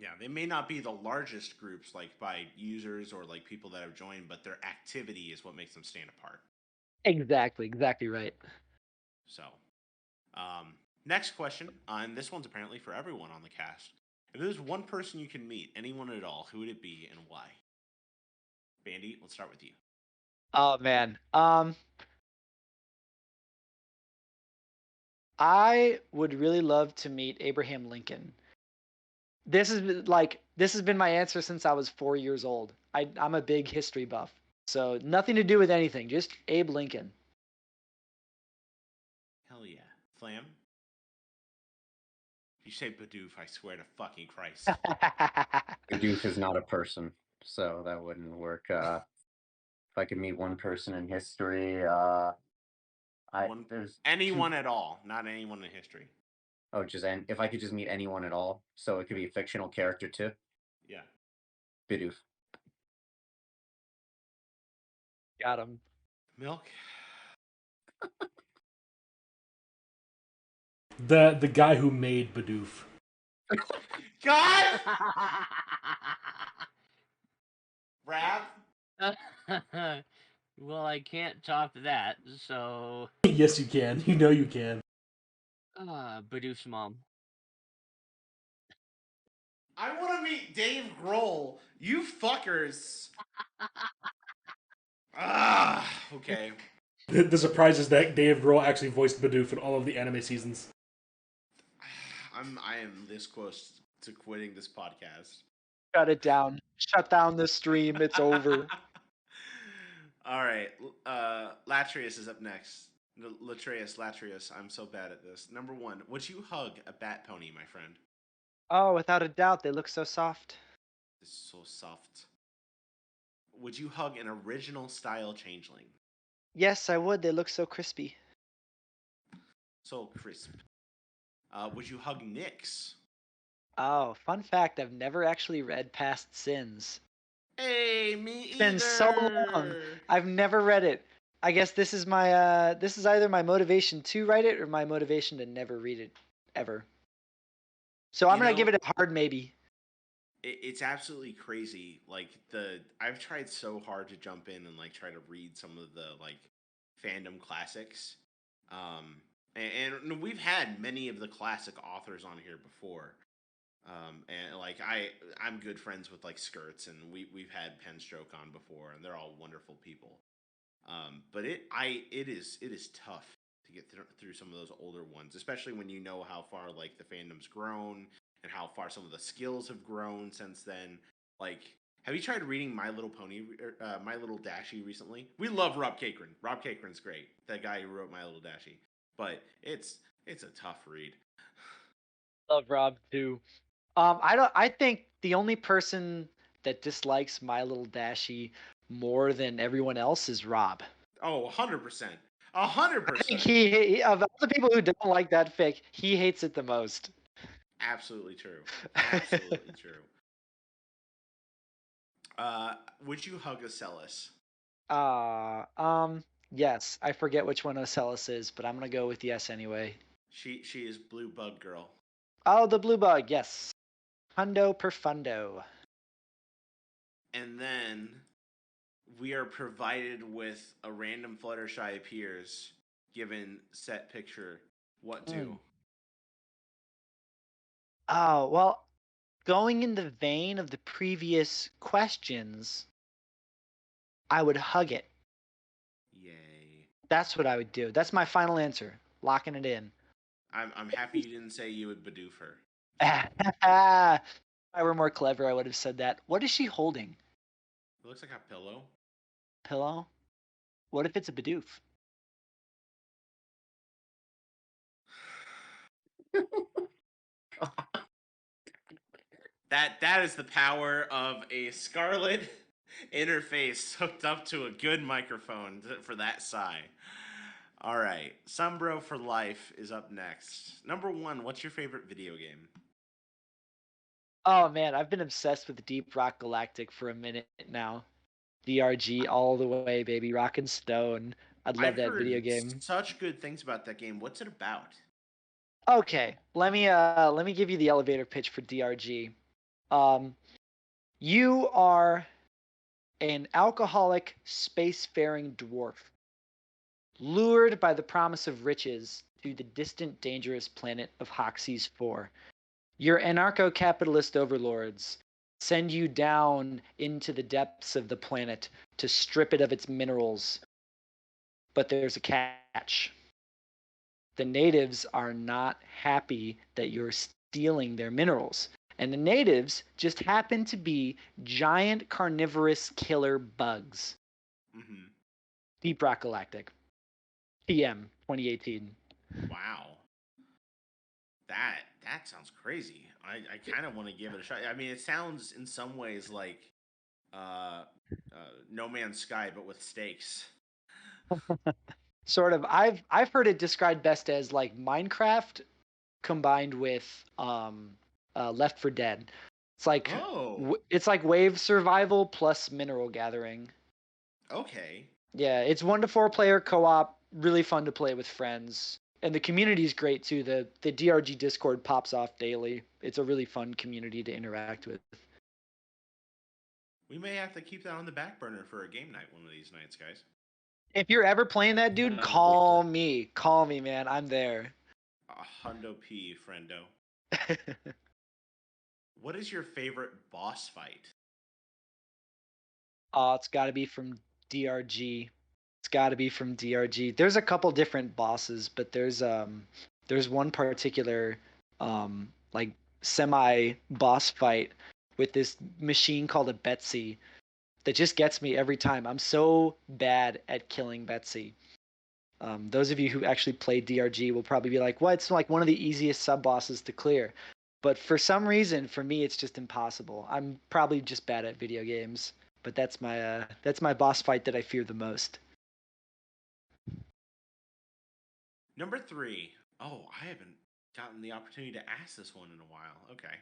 Yeah, they may not be the largest groups like by users or like people that have joined, but their activity is what makes them stand apart. Exactly right. So, um, next question, and this one's apparently for everyone on the cast. If there's one person you can meet, anyone at all, who would it be and why? Bandy, let's start with you. Oh man. I would really love to meet Abraham Lincoln. This has been my answer since I was 4 years old. I'm a big history buff. So nothing to do with anything, just Abe Lincoln. Hell yeah. Flam? If you say Bidoof, I swear to fucking Christ. Bidoof is not a person, so that wouldn't work. If I could meet one person in history, there's anyone at all, not anyone in history. Oh, if I could just meet anyone at all, so it could be a fictional character too. Yeah. Bidoof. Got him. Milk? The guy who made Bidoof. God! Rap? Well, I can't top that, so... Yes, you can. You know you can. Bidoof's mom. I want to meet Dave Grohl. You fuckers. Okay. The surprise is that Dave Grohl actually voiced Bidoof in all of the anime seasons. I am this close to quitting this podcast. Shut it down. Shut down the stream. It's over. All right. Latrius is up next. Latrius, I'm so bad at this. Number one, would you hug a bat pony, my friend? Oh, without a doubt, they look so soft. This is so soft. Would you hug an original style changeling? Yes, I would. They look so crispy. So crisp. Would you hug Nyx? Oh, fun fact, I've never actually read Past Sins. Hey, me either. It's been so long. I've never read it. I guess this is my this is either my motivation to write it or my motivation to never read it ever. So I'm gonna give it a hard maybe. It's absolutely crazy. Like I've tried so hard to jump in and like try to read some of the like fandom classics. and we've had many of the classic authors on here before. And like I'm good friends with like Skirts, and we've had Penstroke on before, and they're all wonderful people. But it is tough to get through some of those older ones, especially when you know how far like the fandom's grown and how far some of the skills have grown since then. Like, have you tried reading My Little Pony, My Little Dashie recently? We love Rob Cakrin. Rob Cakrin's great, that guy who wrote My Little Dashie. But it's a tough read. Love Rob too. I think the only person that dislikes My Little Dashie more than everyone else is Rob. Oh, 100%. I think 100%. he of all the people who don't like that fic, he hates it the most. Absolutely true. Absolutely true. Would you hug a Celis? Yes. I forget which one Ocellus is, but I'm gonna go with yes anyway. She is Blue Bug Girl. Oh, the blue bug, yes. Hundo perfundo. And then we are provided with a random Fluttershy appears, given set picture. What do? Oh, well, going in the vein of the previous questions, I would hug it. Yay. That's what I would do. That's my final answer. Locking it in. I'm happy you didn't say you would Bidoof her. If I were more clever, I would have said that. What is she holding? It looks like a pillow. Pillow? What if it's a Bidoof? That is the power of a Scarlet interface hooked up to a good microphone for that sigh. All right, Sumbro for Life is up next. Number 1, what's your favorite video game? Oh man, I've been obsessed with Deep Rock Galactic for a minute now. DRG all the way, baby. Rock and Stone. I'd love I've that video heard game. such good things about that game. What's it about? Okay, let me give you the elevator pitch for DRG. You are an alcoholic spacefaring dwarf, lured by the promise of riches to the distant, dangerous planet of Hoxie's 4. Your anarcho-capitalist overlords send you down into the depths of the planet to strip it of its minerals. But there's a catch. The natives are not happy that you're stealing their minerals. And the natives just happen to be giant carnivorous killer bugs. Mm-hmm. Deep Rock Galactic. TM 2018. Wow. That sounds crazy. I kind of want to give it a shot. I mean, it sounds in some ways like No Man's Sky, but with stakes. Sort of. I've heard it described best as like Minecraft combined with Left 4 Dead. It's like it's like wave survival plus mineral gathering. Okay. Yeah, it's 1 to 4 player co-op, really fun to play with friends. And the community is great too. The DRG Discord pops off daily. It's a really fun community to interact with. We may have to keep that on the back burner for a game night one of these nights, guys. If you're ever playing that, dude, call me. Call me, man. I'm there. Hundo P, friendo. What is your favorite boss fight? Oh, it's got to be from DRG. It's got to be from DRG. There's a couple different bosses, but there's one particular like semi boss fight with this machine called a Betsy that just gets me every time. I'm so bad at killing Betsy. Those of you who actually played DRG will probably be like, "What? It's like one of the easiest sub bosses to clear." But for some reason, for me, it's just impossible. I'm probably just bad at video games. But that's my boss fight that I fear the most. Number 3. Oh, I haven't gotten the opportunity to ask this one in a while. Okay.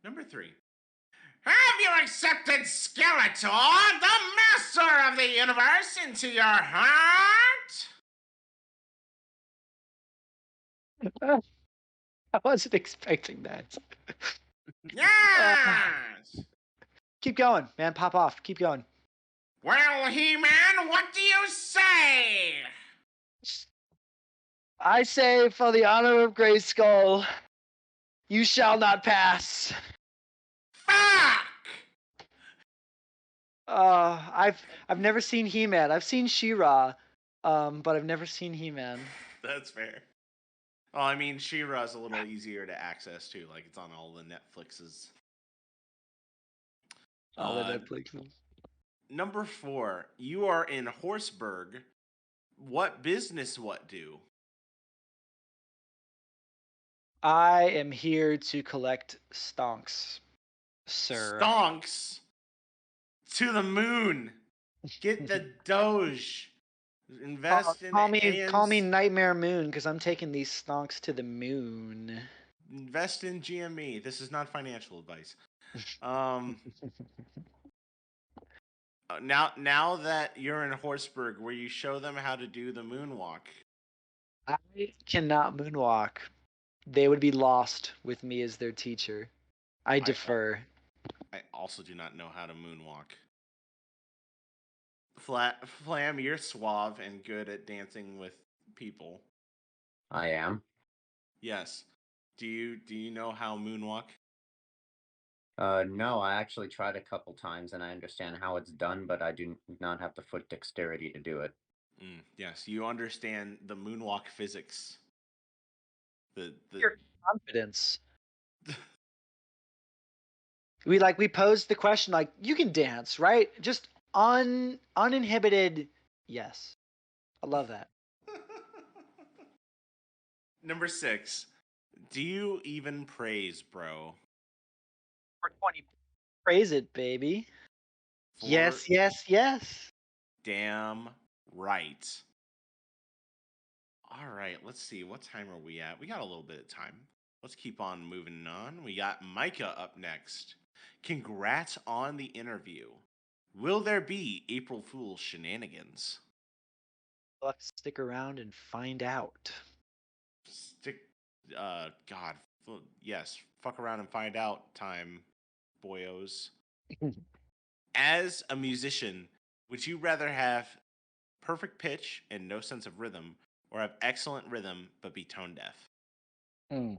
Number 3. Have you accepted Skeletor, the master of the universe, into your heart? I wasn't expecting that. Yes! Keep going, man. Pop off. Keep going. Well, He-Man, what do you say? I say, for the honor of Grayskull, you shall not pass. Fuck! I've never seen He-Man. I've seen She-Ra, but I've never seen He-Man. That's fair. Well, I mean, She-Ra's a little easier to access too. Like, it's on all the Netflixes. All the Netflixes. Number 4, you are in Horseburg. What business what do? I am here to collect stonks, sir. Stonks to the moon. Get the Doge. Invest in Call me AMs. Nightmare Moon, because I'm taking these stonks to the moon. Invest in GME. This is not financial advice. Now that you're in Horseburg, where you show them how to do the moonwalk. I cannot moonwalk. They would be lost with me as their teacher. I defer. I also do not know how to moonwalk. Flam, you're suave and good at dancing with people. I am. Yes. Do you know how moonwalk? No, I actually tried a couple times and I understand how it's done, but I do not have the foot dexterity to do it. Yes, you understand the moonwalk physics. Your confidence. We posed the question like, you can dance, right? Just uninhibited. Yes, I love that. Number 6. Do you even praise, bro? 420. Praise it, baby. Yes, yes, yes. Damn right. All right, let's see. What time are we at? We got a little bit of time. Let's keep on moving on. We got Micah up next. Congrats on the interview. Will there be April Fool's shenanigans? We'll have to stick around and find out. God, yes, fuck around and find out time, boyos. As a musician, would you rather have perfect pitch and no sense of rhythm, or have excellent rhythm but be tone deaf? To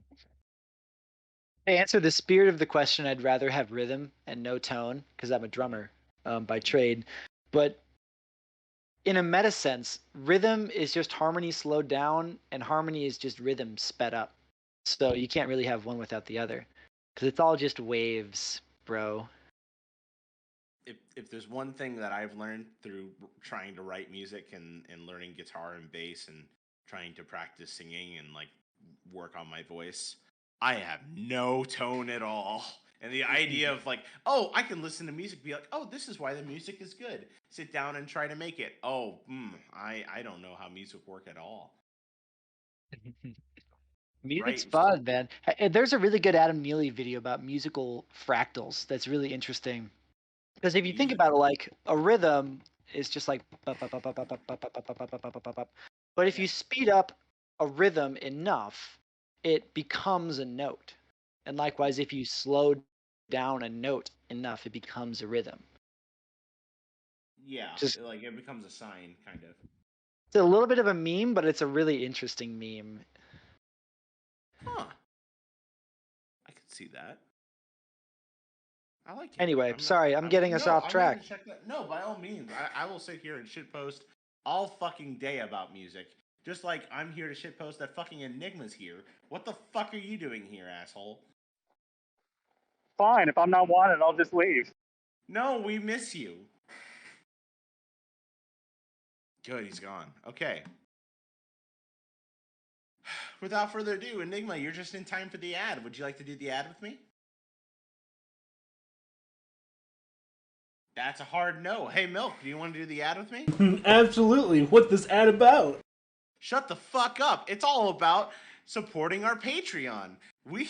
answer the spirit of the question, I'd rather have rhythm and no tone, because I'm a drummer by trade. But in a meta sense, rhythm is just harmony slowed down, and harmony is just rhythm sped up. So you can't really have one without the other, because it's all just waves, bro. If there's one thing that I've learned through trying to write music and learning guitar and bass and trying to practice singing and like work on my voice, I have no tone at all. And the idea of like, oh, I can listen to music, be like, oh, this is why the music is good. Sit down and try to make it. Oh, I don't know how music work at all. Music's Right. fun, man. There's a really good Adam Neely video about musical fractals that's really interesting. Because if you think about it, like a rhythm is just like, but if you speed up a rhythm enough, it becomes a note. And likewise, if you slow down a note enough, it becomes a rhythm. Yeah, Just like it becomes a sign, kind of. it's a little bit of a meme, but it's a really interesting meme. Huh. I could see that. I like it. Anyway, sorry, I'm getting us off track. I'm check that. No, by all means. I will sit here and shitpost all fucking day about music. Just like I'm here to shitpost that fucking Enigma's here. What the fuck are you doing here, asshole? Fine, if I'm not wanted, I'll just leave. No, we miss you. Good, he's gone. Okay. Without further ado, Enigma, you're just in time for the ad. Would you like to do the ad with me? That's a hard no. Hey, Milk, do you want to do the ad with me? Absolutely. What's this ad about? Shut the fuck up. It's all about supporting our Patreon. We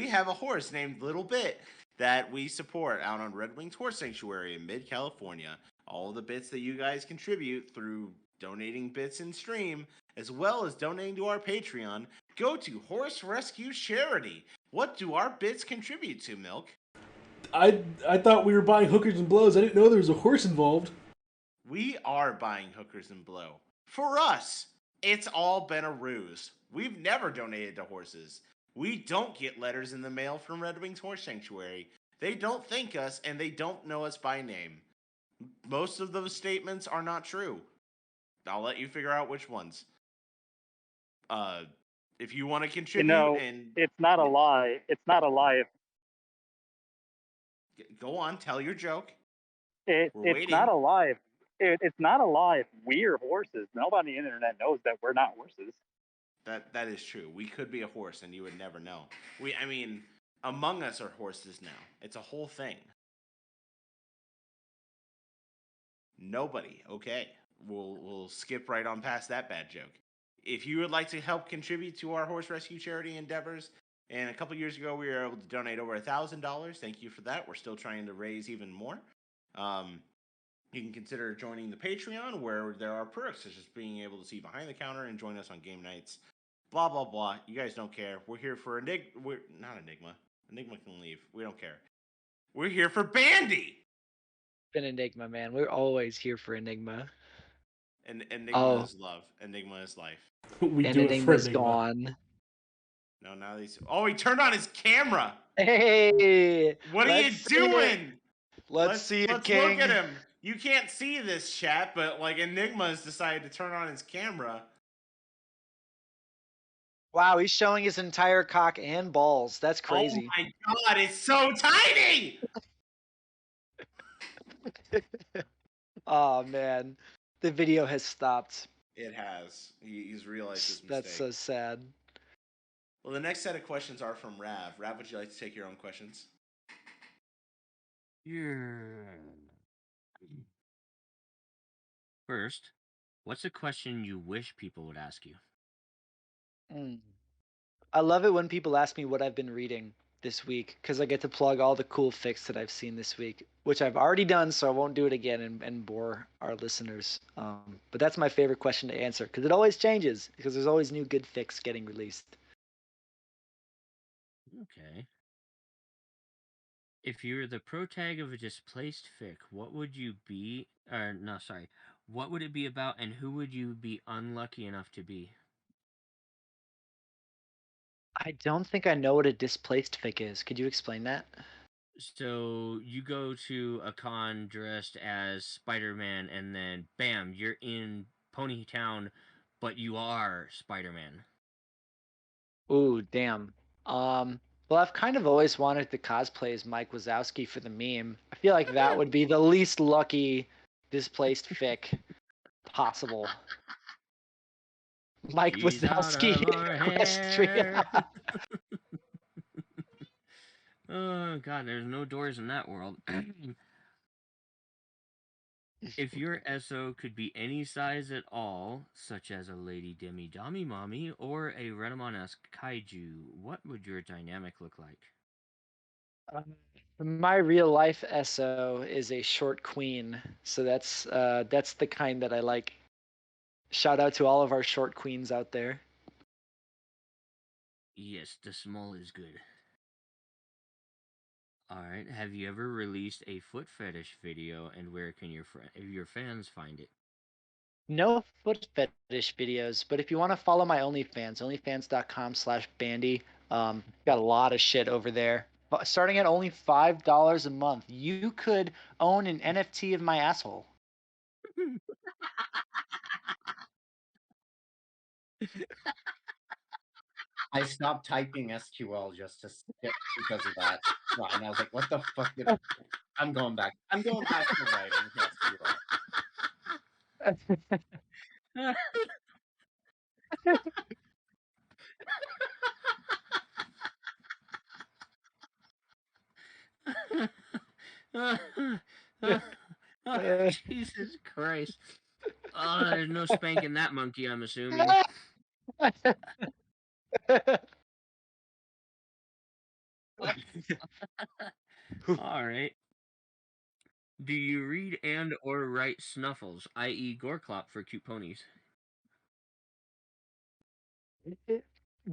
have a horse named Little Bit that we support out on Red Wings Horse Sanctuary in mid-California. All the bits that you guys contribute through donating bits in stream, as well as donating to our Patreon, go to Horse Rescue Charity. What do our bits contribute to, Milk? I thought we were buying hookers and blows. I didn't know there was a horse involved. We are buying hookers and blow. For us. It's all been a ruse. We've never donated to horses. We don't get letters in the mail from Red Wings Horse Sanctuary. They don't thank us and they don't know us by name. Most of those statements are not true. I'll let you figure out which ones. If you want to contribute and it's not a lie. It's not a lie. go on, tell your joke. It's waiting. not a lie. It's not a lie. If we're horses. Nobody on the internet knows that we're not horses. That is true. We could be a horse and you would never know. Among Us are horses now. It's a whole thing. Nobody. Okay. We'll skip right on past that bad joke. If you would like to help contribute to our horse rescue charity endeavors, and a couple years ago we were able to donate over $1,000. Thank you for that. We're still trying to raise even more. You can consider joining the Patreon, where there are perks such as being able to see behind the counter and join us on game nights. Blah blah blah. You guys don't care. We're here for We're not Enigma. Enigma can leave. We don't care. We're here for Bandy. Been Enigma, man. We're always here for Enigma. And Enigma is love. Enigma is life. We And do it for Enigma's Enigma. gone. No, now he's. Oh, he turned on his camera. Hey, What are you doing? Let's see it, Let's King. look at him. You can't see this chat, but like Enigma has decided to turn on his camera. Wow, he's showing his entire cock and balls. That's crazy. Oh my god, it's so tiny! Oh man, the video has stopped. It has. He's realized his mistake. That's so sad. Well, the next set of questions are from Rav. Rav, would you like to take your own questions? First, what's a question you wish people would ask you? I love it when people ask me what I've been reading this week, because I get to plug all the cool fics that I've seen this week, which I've already done, so I won't do it again and bore our listeners. But that's my favorite question to answer, because it always changes, because there's always new good fics getting released. Okay. If you were the protag of a displaced fic, what would you be? What would it be about, and who would you be unlucky enough to be? I don't think I know what a displaced fic is. Could you explain that? So you go to a con dressed as Spider-Man, and then bam, you're in Ponytown, but you are Spider-Man. Ooh, damn. Well, I've kind of always wanted to cosplay as Mike Wazowski for the meme. I feel like that would be the least lucky displaced fic possible. Mike She's out Wazowski of our equestrian. hair. Oh god, there's no doors in that world. If your SO could be any size at all, such as a Lady Demi Dami Mommy or a Renamon-esque kaiju, what would your dynamic look like? My real life SO is a short queen, so that's the kind that I like. Shout out to all of our short queens out there. Yes, the small is good. Alright, have you ever released a foot fetish video, and where can your fans find it? No foot fetish videos, but if you want to follow my OnlyFans, onlyfans.com/Bandy, got a lot of shit over there. But starting at only $5 a month, you could own an NFT of my asshole. I stopped typing SQL just to skip because of that. And I was like, what the fuck I'm going back. I'm going back to writing SQL. Jesus Christ. Oh, there's no spanking that monkey, I'm assuming. Alright. Do you read and or write snuffles, i.e. Goreclop for cute ponies?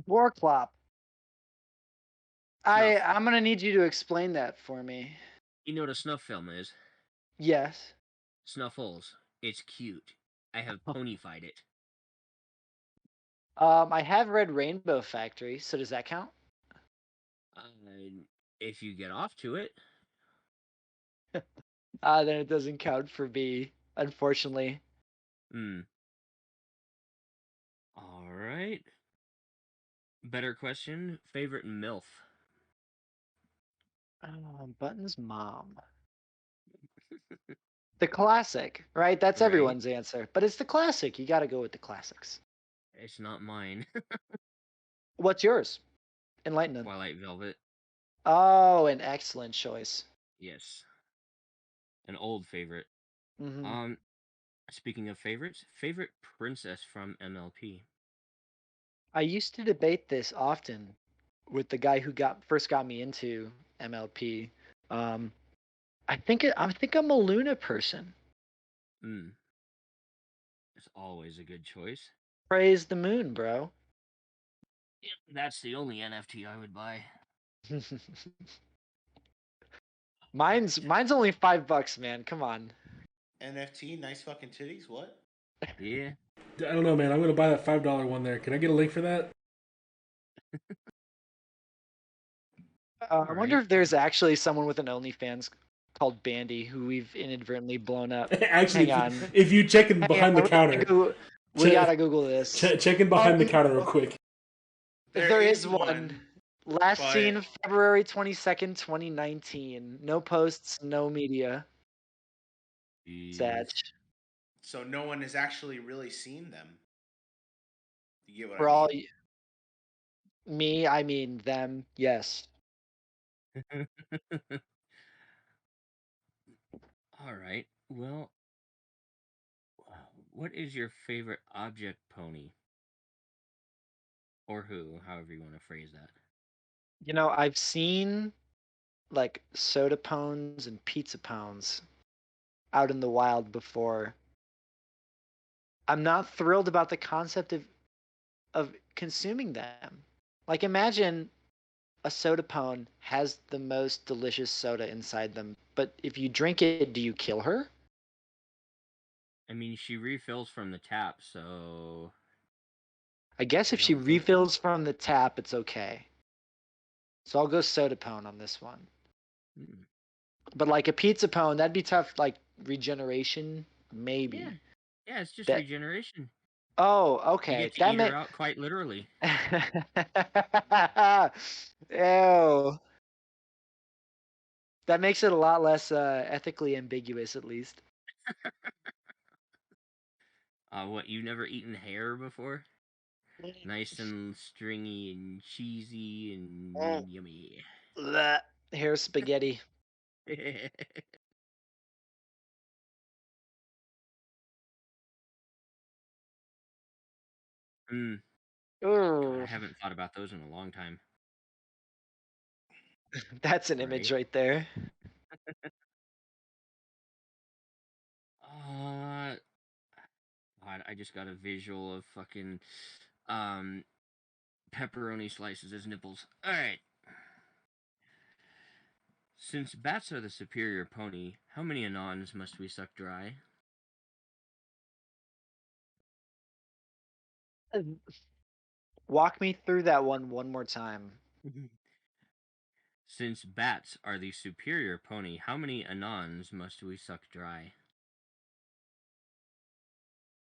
Warclop. I'm gonna need you to explain that for me. You know what a snuff film is? Yes. Snuffles. It's cute. I have ponyfied it. I have read Rainbow Factory, so does that count? If you get off to it. Then it doesn't count for me, unfortunately. All right. Better question. Favorite MILF? Button's mom. The classic, right? That's Right. everyone's answer. But it's the classic. You got to go with the classics. It's not mine. What's yours? Enlighten them. Twilight Velvet. Oh, an excellent choice. Yes. An old favorite. Mhm. Speaking of favorites, favorite princess from MLP. I used to debate this often with the guy who first got me into MLP. I think I'm a Luna person. It's always a good choice. Praise the moon, bro. Yeah, that's the only NFT I would buy. Mine's only $5, man. Come on. NFT, nice fucking titties. What? Yeah. I don't know, man. I'm gonna buy that $5 one there. Can I get a link for that? I wonder if there's actually someone with an OnlyFans called Bandy who we've inadvertently blown up. Actually, Hang on. if you check in behind the counter, We gotta Google this. Check in behind the counter real quick. There is one. Last but- seen February 22nd, 2019. No posts, no media. Sad. So no one has actually really seen them. You get what For I all mean? me, I mean them. Yes. All right. Well, what is your favorite object pony? Or who, however you want to phrase that. You know, I've seen like soda pones and pizza pounds out in the wild before. I'm not thrilled about the concept of consuming them. Like imagine a soda pone has the most delicious soda inside them, but if you drink it, do you kill her? I mean, she refills from the tap, so I guess if she refills from the tap, it's okay. So I'll go soda pone on this one. But like a pizza pone, that'd be tough. Like regeneration, maybe. Yeah, it's just regeneration. Oh, You okay. get to eat her out quite literally. Ew. That makes it a lot less ethically ambiguous, at least. What, you've never eaten hair before? Nice and stringy and cheesy and yummy. Blech. Hair spaghetti. God, I haven't thought about those in a long time. That's an image right there. God, I just got a visual of fucking pepperoni slices as nipples. Alright. Since bats are the superior pony, how many anons must we suck dry? Walk me through that one more time. Since bats are the superior pony, how many anons must we suck dry?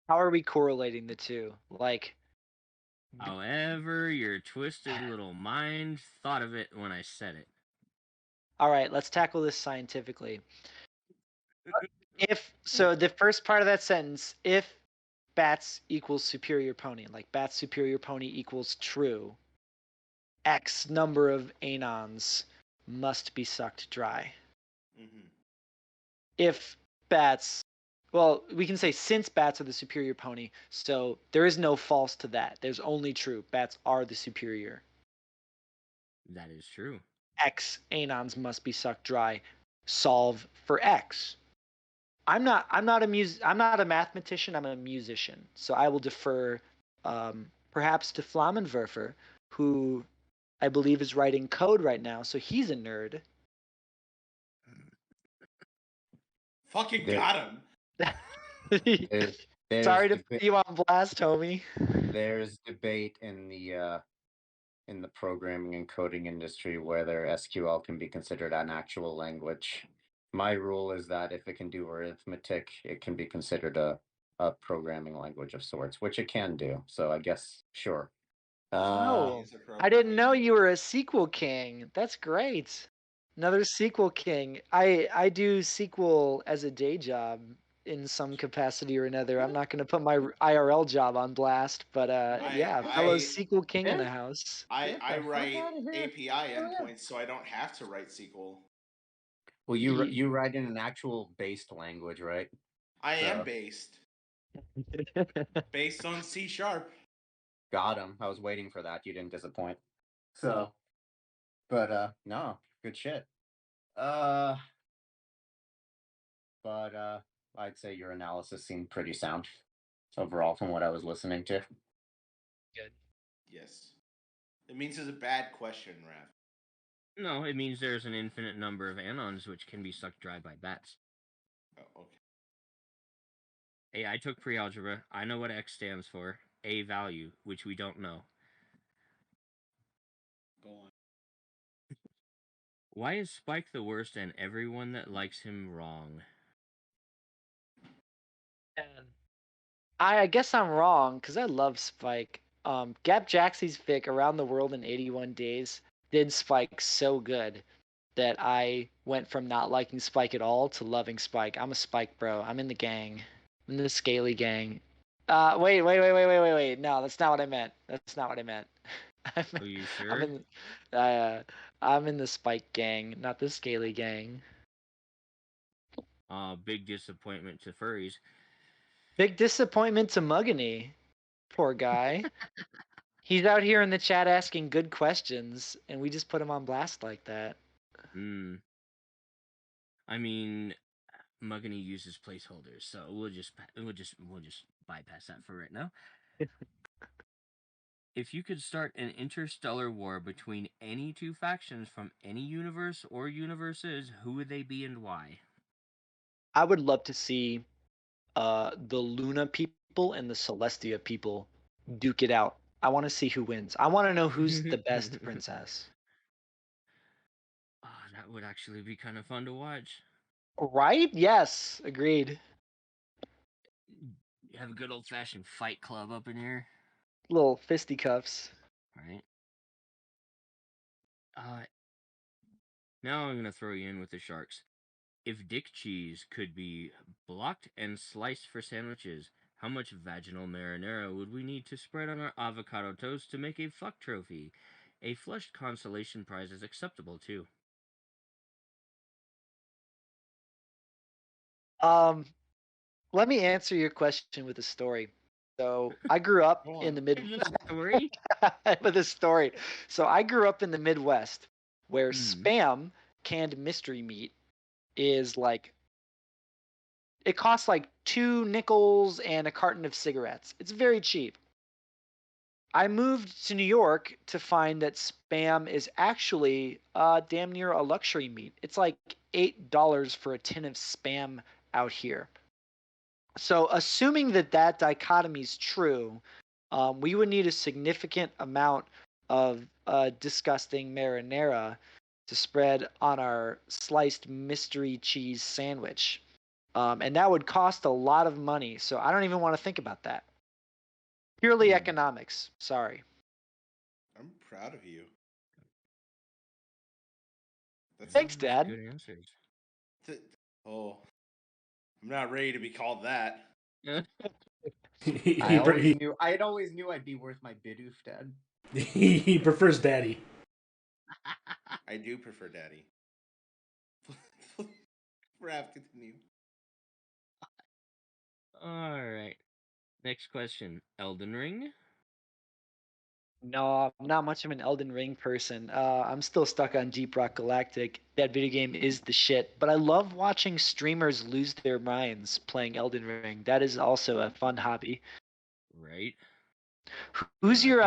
How are we correlating the two? Like, however your twisted little mind thought of it when I said it. All right, let's tackle this scientifically. So the first part of that sentence, if bats equals superior pony, like bats superior pony equals true, X number of anons must be sucked dry. If bats, well, we can say since bats are the superior pony, so there is no false to that. There's only true. Bats are the superior. That is true. X anons must be sucked dry. Solve for X. I'm not a mathematician. I'm a musician, so I will defer, perhaps to Flammenwerfer, who I believe is writing code right now. So he's a nerd. Fucking got him. There's Sorry to deba- put you on blast, homie. there's debate in the programming and coding industry whether SQL can be considered an actual language. My rule is that if it can do arithmetic, it can be considered a programming language of sorts, which it can do. So I guess sure. Oh, I didn't know you were a sequel king. That's great. Another sequel king. I do sequel as a day job in some capacity or another. I'm not going to put my IRL job on blast, but yeah, fellow sequel king in the house. I write outta here. API endpoints, so I don't have to write SQL. Well, you write in an actual based language, right? I am based on C#. Got him. I was waiting for that. You didn't disappoint. So, but no, good shit. But I'd say your analysis seemed pretty sound overall from what I was listening to. Good. Yes. It means it's a bad question, Raph. No, it means there's an infinite number of anons which can be sucked dry by bats. Oh, okay. Hey, I took pre-algebra. I know what X stands for. A value, which we don't know. Go on. Why is Spike the worst and everyone that likes him wrong? I guess I'm wrong because I love Spike. Gap Jaxie's fic Around the World in 81 Days did Spike so good that I went from not liking Spike at all to loving Spike. I'm a Spike bro. I'm in the gang. I'm in the Scaly gang. Wait. No, that's not what I meant. That's not what I meant. Are you sure? I'm in the Spike gang, not the Scaly gang. Big disappointment to furries. Big disappointment to Muggany. Poor guy. He's out here in the chat asking good questions, and we just put him on blast like that. I mean, Muggany uses placeholders, so we'll just bypass that for right now. If you could start an interstellar war between any two factions from any universe or universes, who would they be and why? I would love to see the Luna people and the Celestia people duke it out. I want to see who wins. I want to know who's the best princess. That would actually be kind of fun to watch. Right? Yes, agreed. You have a good old-fashioned fight club up in here. Little fisticuffs. Right. Now I'm gonna throw you in with the sharks. If dick cheese could be blocked and sliced for sandwiches, how much vaginal marinara would we need to spread on our avocado toast to make a fuck trophy? A flushed consolation prize is acceptable too. Let me answer your question with a story. So I grew up in the Midwest. Story? With a story. So I grew up in the Midwest, where Spam canned mystery meat is like, it costs like 2 nickels and a carton of cigarettes. It's very cheap. I moved to New York to find that Spam is actually damn near a luxury meat. It's like $8 for a tin of Spam out here. So assuming that that dichotomy is true, we would need a significant amount of disgusting marinara to spread on our sliced mystery cheese sandwich. And that would cost a lot of money. So I don't even want to think about that. Purely economics. Sorry. I'm proud of you. Thanks, Dad. Good answers. I'm not ready to be called that. I always knew I'd be worth my bidoof, Dad. He prefers Daddy. I do prefer Daddy. Raph, continue. Alright. Next question. Elden Ring? No, I'm not much of an Elden Ring person. I'm still stuck on Deep Rock Galactic. That video game is the shit. But I love watching streamers lose their minds playing Elden Ring. That is also a fun hobby. Right. Who's your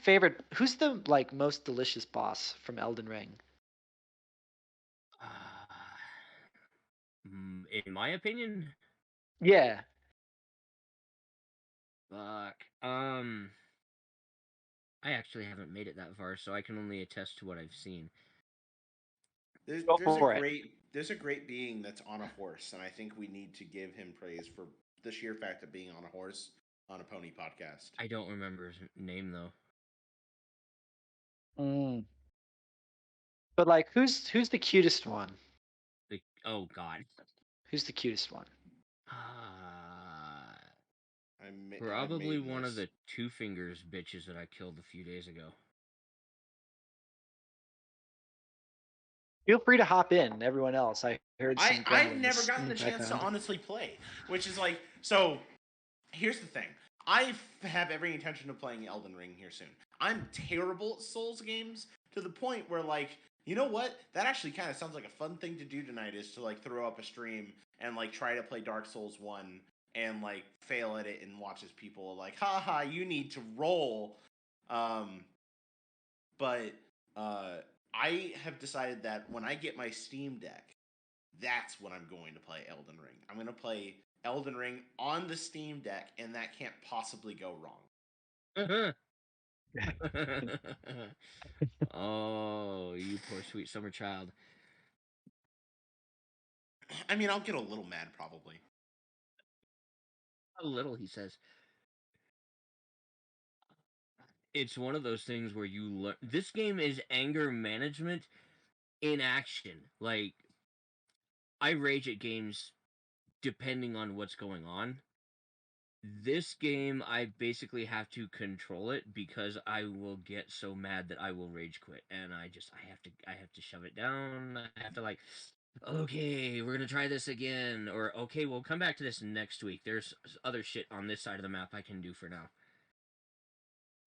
favorite? Who's the like most delicious boss from Elden Ring? In my opinion, Yeah. Fuck. I actually haven't made it that far, so I can only attest to what I've seen. Go There's a for it. great being that's on a horse, and I think we need to give him praise for the sheer fact of being on a horse on a pony podcast. I don't remember his name though. But like, who's the cutest one? Oh God. Who's the cutest one? Probably one of the two fingers bitches that I killed a few days ago. Feel free to hop in, everyone else. I heard some I've never gremlins gotten in the chance to background. honestly play, which is like, so here's the thing. I have every intention of playing Elden Ring here soon. I'm terrible at Souls games to the point where, like, you know what? That actually kind of sounds like a fun thing to do tonight is to, like, throw up a stream and, like, try to play Dark Souls 1 and, like, fail at it and watch as people are like, haha, you need to roll. But I have decided that when I get my Steam Deck, that's when I'm going to play Elden Ring. I'm going to play Elden Ring on the Steam Deck, and that can't possibly go wrong. Oh, you poor sweet summer child. I mean, I'll get a little mad probably. A little, he says. It's one of those things where you learn. This game is anger management in action. Like, I rage at games depending on what's going on. This game, I basically have to control it because I will get so mad that I will rage quit, and I have to shove it down. I have to, like, okay, we're gonna try this again, or okay, we'll come back to this next week. There's other shit on this side of the map I can do for now.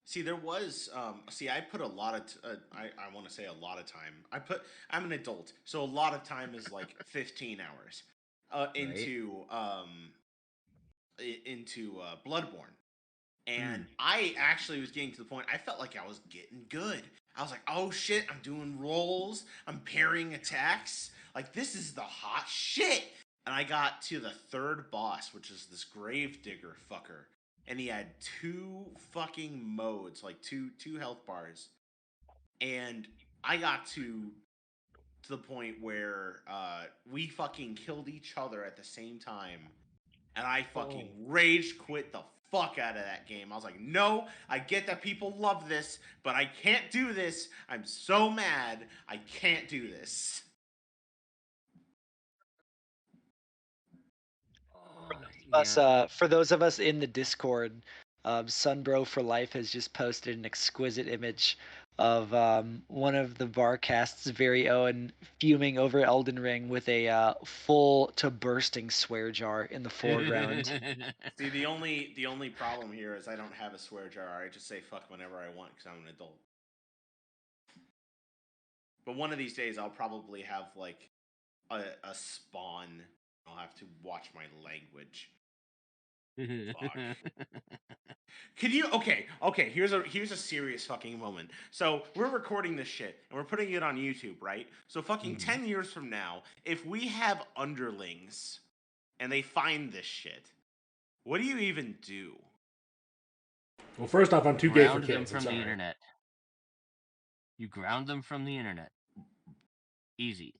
See, there was. I put a lot of. I want to say a lot of time. I'm an adult, so a lot of time is like 15 hours into Bloodborne, and I actually was getting to the point. I felt like I was getting good. I was like, oh shit, I'm doing rolls. I'm parrying attacks. Like this is the hot shit. And I got to the third boss, which is this Gravedigger fucker, and he had two fucking modes, like two health bars, and I got to the point where we fucking killed each other at the same time, and I fucking rage quit the fuck out of that game. I was like, no, I get that people love this, but I can't do this. I'm so mad. I can't do this. For those of us in the Discord, Sunbro for Life has just posted an exquisite image of one of the Barcast's very own fuming over Elden Ring with a full to bursting swear jar in the foreground. See, the only problem here is I don't have a swear jar. I just say fuck whenever I want because I'm an adult. But one of these days, I'll probably have like a spawn. I'll have to watch my language. Fuck. Could you? Okay. Here's a serious fucking moment. So we're recording this shit and we're putting it on YouTube, right? So fucking 10 years from now, if we have underlings and they find this shit, what do you even do? Well, first off, I'm too gay for Ground them kids. from the internet. You ground them from the internet. Easy.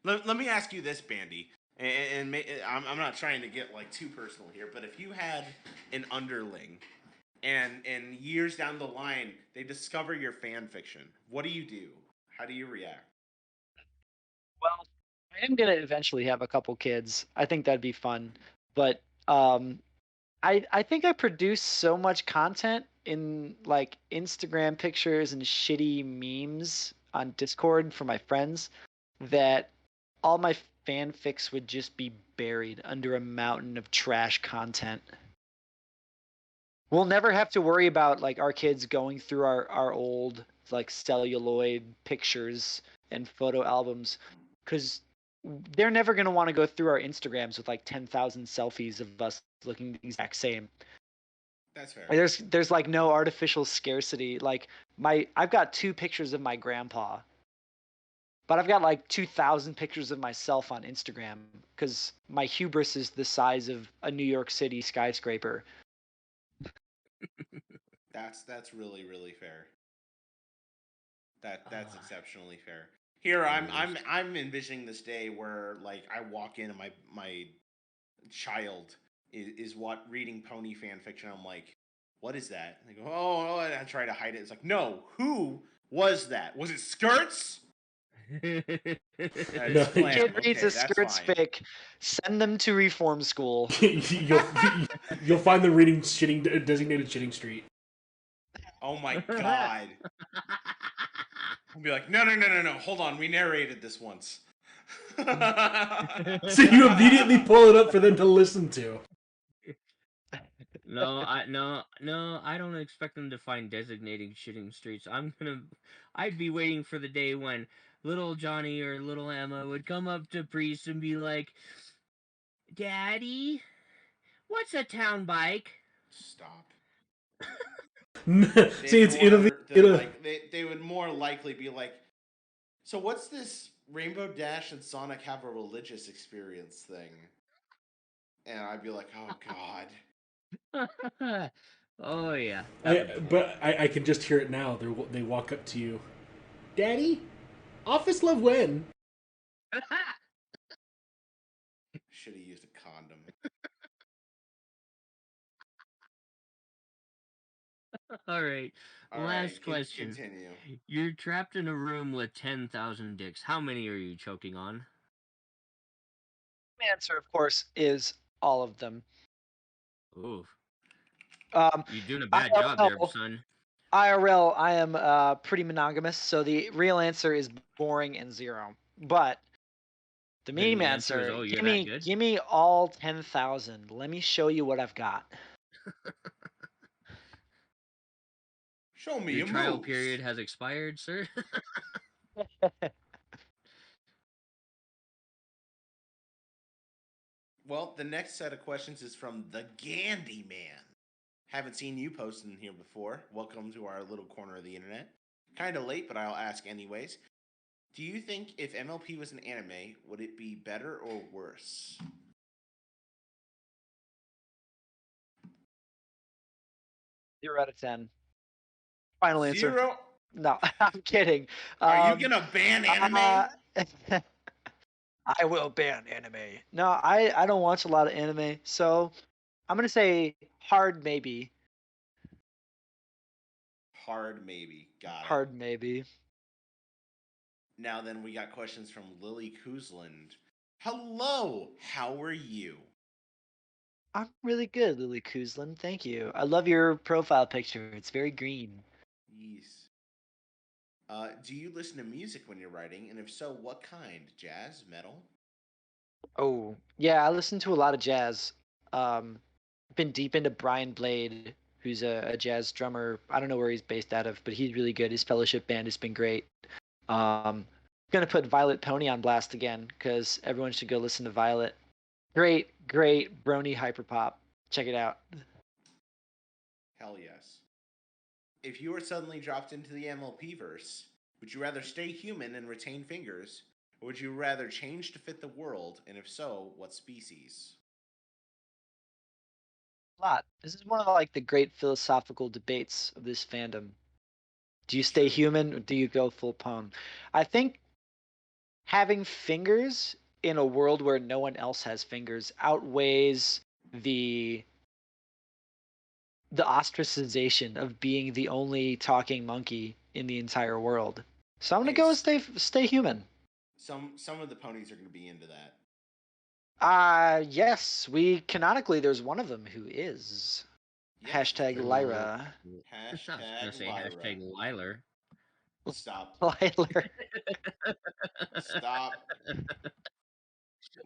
Let me ask you this, Bandy. And I'm not trying to get like too personal here, but if you had an underling, and years down the line they discover your fan fiction, what do you do? How do you react? Well, I am gonna eventually have a couple kids. I think that'd be fun, but I think I produce so much content in like Instagram pictures and shitty memes on Discord for my friends that all my fanfics would just be buried under a mountain of trash content. We'll never have to worry about like our kids going through our old like celluloid pictures and photo albums because they're never going to want to go through our Instagrams with like 10,000 selfies of us looking the exact same. That's fair. There's like no artificial scarcity. Like I've got two pictures of my grandpa But I've got like 2,000 pictures of myself on Instagram because my hubris is the size of a New York City skyscraper. That's really really fair. That's exceptionally fair. Here I'm envisioning this day where like I walk in and my child is what reading pony fan fiction. I'm like, what is that? And they go, oh, and I try to hide it. It's like, no, who was that? Was it Skirts? No, Kid reads Okay, a that's skirts fine. fic. Send them to reform school. you'll find them reading designated shitting street. Oh my god. I'll be like, no. Hold on, we narrated this once. So you immediately pull it up for them to listen to. No, I don't expect them to find designated shitting streets. I'd be waiting for the day when little Johnny or little Emma would come up to Priest and be like, "Daddy, what's a town bike?" Stop. See, it's Italy. They would more likely be like, so what's this Rainbow Dash and Sonic have a religious experience thing? And I'd be like, oh god. Oh yeah. I can just hear it now. They walk up to you, Daddy, Office Love when? Should have used a condom. All right. Last question. Continue. You're trapped in a room with 10,000 dicks. How many are you choking on? The answer, of course, is all of them. Ooh. You're doing a bad job there, son. IRL, I am pretty monogamous, so the real answer is boring and 0. But the meme answer, give me all 10,000. Let me show you what I've got. Show me your trial period has expired, sir. Well, the next set of questions is from the Gandy Man. Haven't seen you posting here before. Welcome to our little corner of the internet. Kind of late, but I'll ask anyways. Do you think if MLP was an anime, would it be better or worse? 0 out of 10. Final answer. 0? No, I'm kidding. Are you gonna ban anime? I will ban anime. No, I don't watch a lot of anime, so I'm gonna say hard maybe. Hard maybe. Got it. Hard maybe. Now then, we got questions from Lily Kuzland. Hello, how are you? I'm really good, Lily Kuzland. Thank you. I love your profile picture. It's very green. Yes. Do you listen to music when you're writing? And if so, what kind? Jazz? Metal? Oh, yeah, I listen to a lot of jazz. Been deep into Brian Blade, who's a jazz drummer. I don't know where he's based out of, but he's really good. His Fellowship band has been great. Gonna put Violet Pony on blast again, because everyone should go listen to Violet. Great brony hyperpop. Check it out. Hell yes. If you were suddenly dropped into the MLP verse, would you rather stay human and retain fingers, or would you rather change to fit the world, and if so, what species? A lot. This is one of like the great philosophical debates of this fandom. Do you stay human or do you go full pwn? I think having fingers in a world where no one else has fingers outweighs the ostracization of being the only talking monkey in the entire world. So I'm gonna go stay human. Some of the ponies are gonna be into that. Yes, there's one of them who is. Yes, hashtag Lyra. Hashtag Lyler. Stop. Lyler. Stop.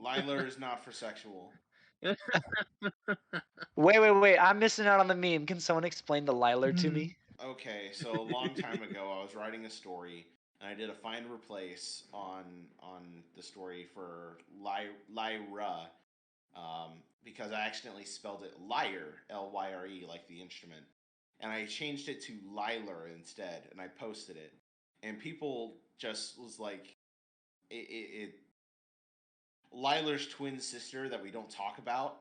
Lyler is not for sexual. Wait. I'm missing out on the meme. Can someone explain the Lyler to me? Okay, so a long time ago, I was writing a story, and I did a find and replace on the story for Lyra, because I accidentally spelled it lyre, Lyre, like the instrument, and I changed it to Lyler instead, and I posted it, and people just was like, Lilar's twin sister that we don't talk about,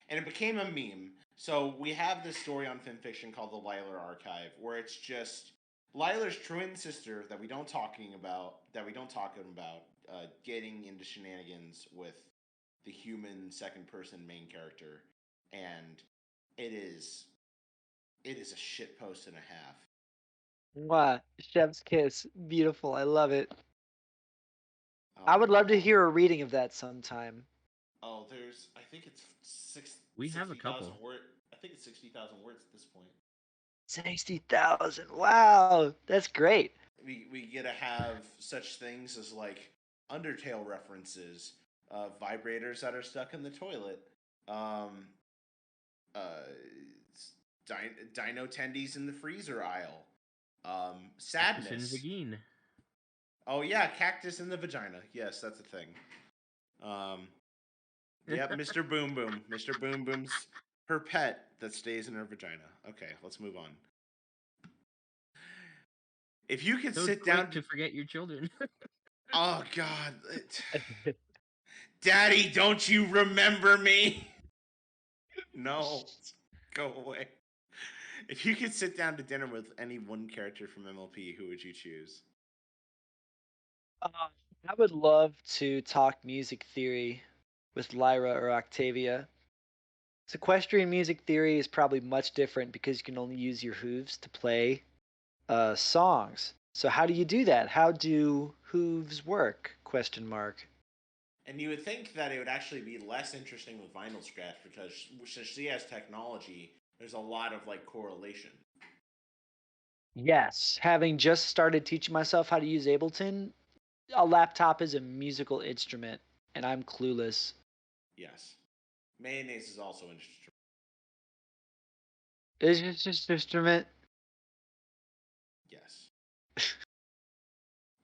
and it became a meme. So we have this story on FinFiction called the Lilar Archive, where it's just Lilar's twin sister that we don't talking about, getting into shenanigans with the human second person main character, and it is a shit post and a half. Wow, Chef's Kiss, beautiful. I love it. Oh I would my love to God. hear a reading of that sometime. Oh, I think it's We have a 60,000 couple. words. I think it's 60,000 words at this point. 60,000. Wow, that's great. We get to have such things as like Undertale references, vibrators that are stuck in the toilet, dino tendies in the freezer aisle, sadness. Vagine. Oh yeah, cactus in the vagina. Yes, that's a thing. Yep, Mr. Boom Boom. Mr. Boom Boom's her pet that stays in her vagina. Okay, let's move on. If you could So sit quick down to forget your children. Oh God, Daddy, don't you remember me? No, go away. If you could sit down to dinner with any one character from MLP, who would you choose? I would love to talk music theory with Lyra or Octavia. Sequestrian music theory is probably much different because you can only use your hooves to play songs. So how do you do that? How do hooves work? Question mark. And you would think that it would actually be less interesting with Vinyl Scratch because since she has technology, there's a lot of like correlation. Yes, having just started teaching myself how to use Ableton, a laptop is a musical instrument, and I'm clueless. Yes, mayonnaise is also an instrument. Is it just an instrument? Yes,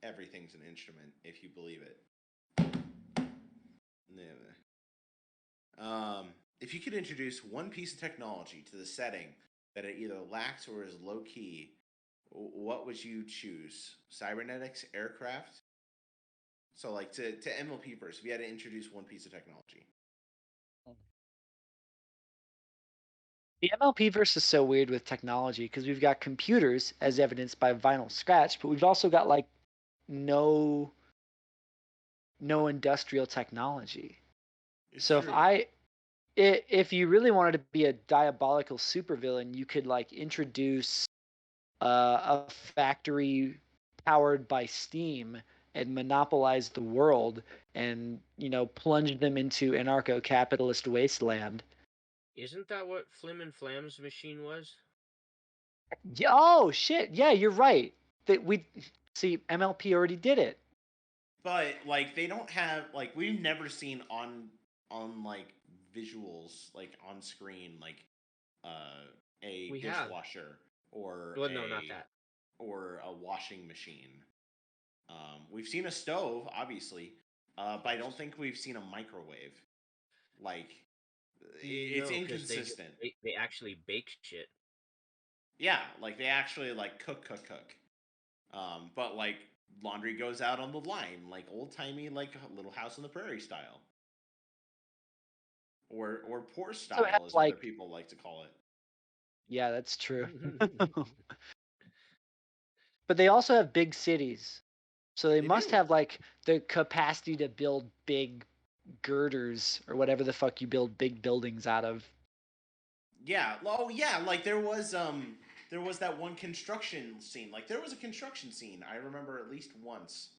everything's an instrument if you believe it. If you could introduce one piece of technology to the setting that it either lacks or is low key, what would you choose? Cybernetics, aircraft? So, like to MLP first, if you had to introduce one piece of technology. The MLP verse is so weird with technology because we've got computers as evidenced by Vinyl Scratch, but we've also got like no industrial technology. It's So true. if you really wanted to be a diabolical supervillain, you could like introduce a factory powered by steam and monopolize the world and plunge them into anarcho-capitalist wasteland. Isn't that what Flim and Flam's machine was? Oh shit! Yeah, you're right. That we see MLP already did it. But like they don't have like we've never seen on like visuals like on screen like a We have. dishwasher or Well, no, not that. or a washing machine. We've seen a stove, obviously, but I don't think we've seen a microwave. Like it's No, because inconsistent. they actually bake shit. Yeah, like they actually like cook. But like laundry goes out on the line, like old timey, like Little House on the Prairie style, or poor style is what like, people like to call it. yeah, that's true. But they also have big cities, so they must do. have like the capacity to build big girders or whatever the fuck you build big buildings out of. Yeah. Oh yeah. Like there was that one construction scene. Like there was a construction scene. I remember at least once.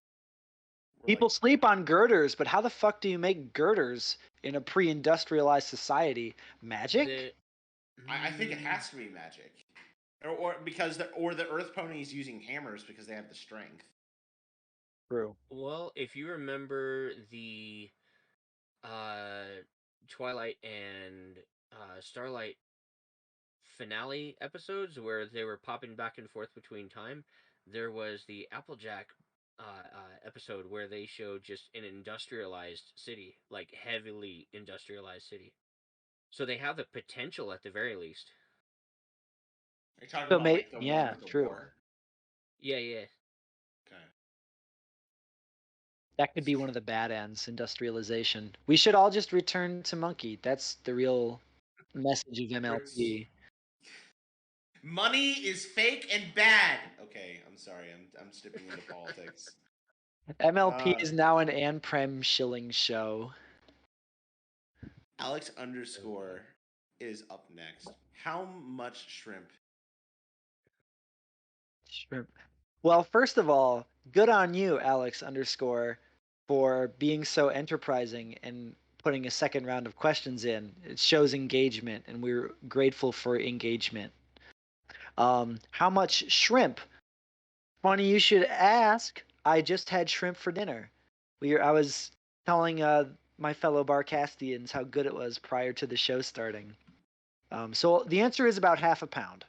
People sleep on girders, but how the fuck do you make girders in a pre-industrialized society? Magic? I think it has to be magic, or because the Earth Pony is using hammers because they have the strength. True. Well, if you remember the Twilight and Starlight finale episodes where they were popping back and forth between time, there was the Applejack episode where they showed just an industrialized city, like heavily industrialized city. So they have the potential at the very least. Are you talking So about like the one yeah, with the true. war? Yeah, yeah. Okay. That could be one of the bad ends, industrialization. We should all just return to monkey. That's the real message of MLP. Money is fake and bad. Okay, I'm sorry. I'm stepping into politics. MLP is now an Ann Prem shilling show. Alex _ is up next. How much shrimp? Shrimp. Well, first of all, good on you, Alex _ for being so enterprising and putting a second round of questions in. It shows engagement, and we're grateful for engagement. How much shrimp? Funny you should ask. I just had shrimp for dinner. I was telling my fellow Barcastians how good it was prior to the show starting. So the answer is about half a pound.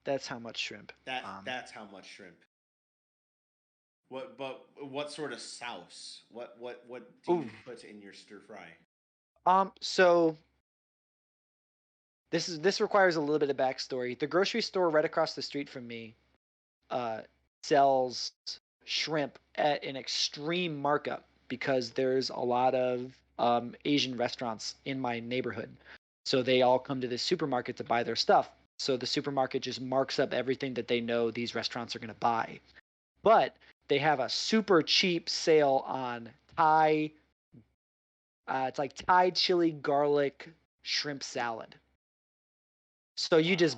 That's how much shrimp. That's how much shrimp. What sort of sauce? What do you put in your stir fry? So this requires a little bit of backstory. The grocery store right across the street from me sells shrimp at an extreme markup because there's a lot of Asian restaurants in my neighborhood. So they all come to this supermarket to buy their stuff. So the supermarket just marks up everything that they know these restaurants are going to buy. But they have a super cheap sale on Thai. It's like Thai chili garlic shrimp salad. So you just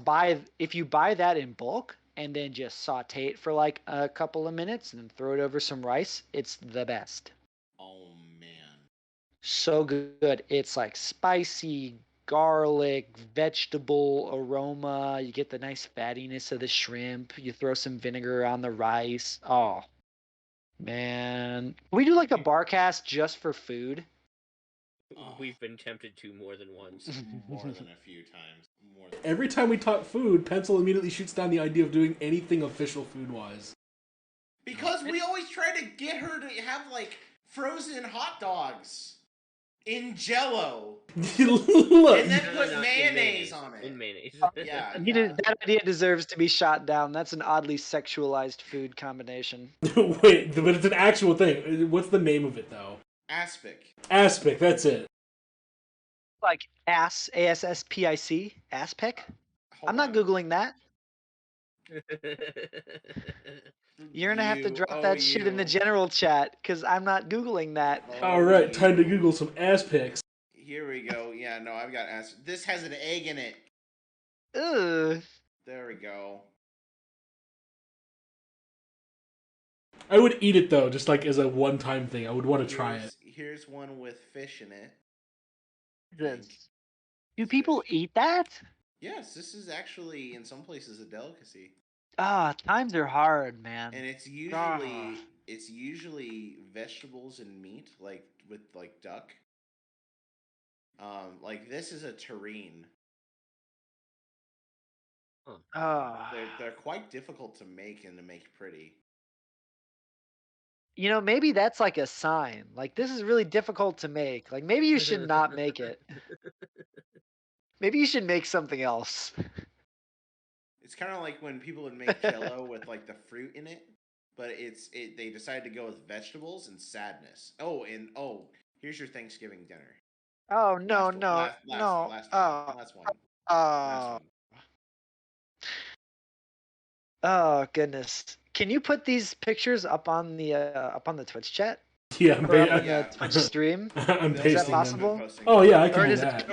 if you buy that in bulk and then just saute it for like a couple of minutes and then throw it over some rice, it's the best. Oh man. So good. It's like spicy, garlic, vegetable aroma. You get the nice fattiness of the shrimp. You throw some vinegar on the rice. Oh, man. Can we do like a Barcast just for food? We've been tempted to more than once. More than a few times. Every time we talk food, Pencil immediately shoots down the idea of doing anything official food-wise. Because we always try to get her to have, like, frozen hot dogs in Jell-O. Look, and then put mayonnaise on it. In mayonnaise. Yeah. That idea deserves to be shot down. That's an oddly sexualized food combination. Wait, but it's an actual thing. What's the name of it, though? Aspic. Aspic, that's it. Like ASSPIC? Aspic? I'm not Googling that. You're gonna have to drop that shit in the general chat, because I'm not Googling that. Alright, time to Google some ass pics. Here we go. Yeah, no, I've got aspic. This has an egg in it. Ugh. There we go. I would eat it, though, just like as a one-time thing. I would want to try it. Here's one with fish in it. Do people eat that? Yes, this is actually, in some places, a delicacy. Times are hard, man. And it's usually vegetables and meat, like with like duck. Like this is a terrine. They're quite difficult to make and to make pretty. You know, maybe that's like a sign. Like, this is really difficult to make. Like, maybe you should not make it. Maybe you should make something else. It's kind of like when people would make Jell-O with like the fruit in it, but they decided to go with vegetables and sadness. Here's your Thanksgiving dinner. Oh no, last one. Oh goodness! Can you put these pictures up on the Twitch chat? Yeah, on the Twitch stream. I'm Is that possible? Oh yeah, I can do that.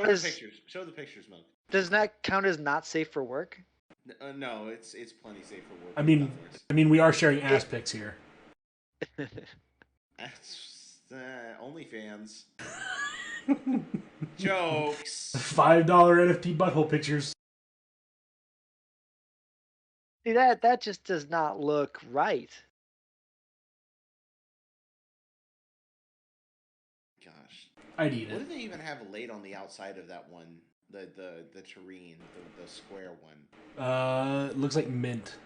Show the pictures, Milk. Does that count as not safe for work? No, it's plenty safe for work. I mean, we are sharing ass pics here. OnlyFans. Jokes. $5 NFT butthole pictures. See, that just does not look right. Gosh. I'd eat it. What do they even have laid on the outside of that one? The terrine, the square one. Looks like mint.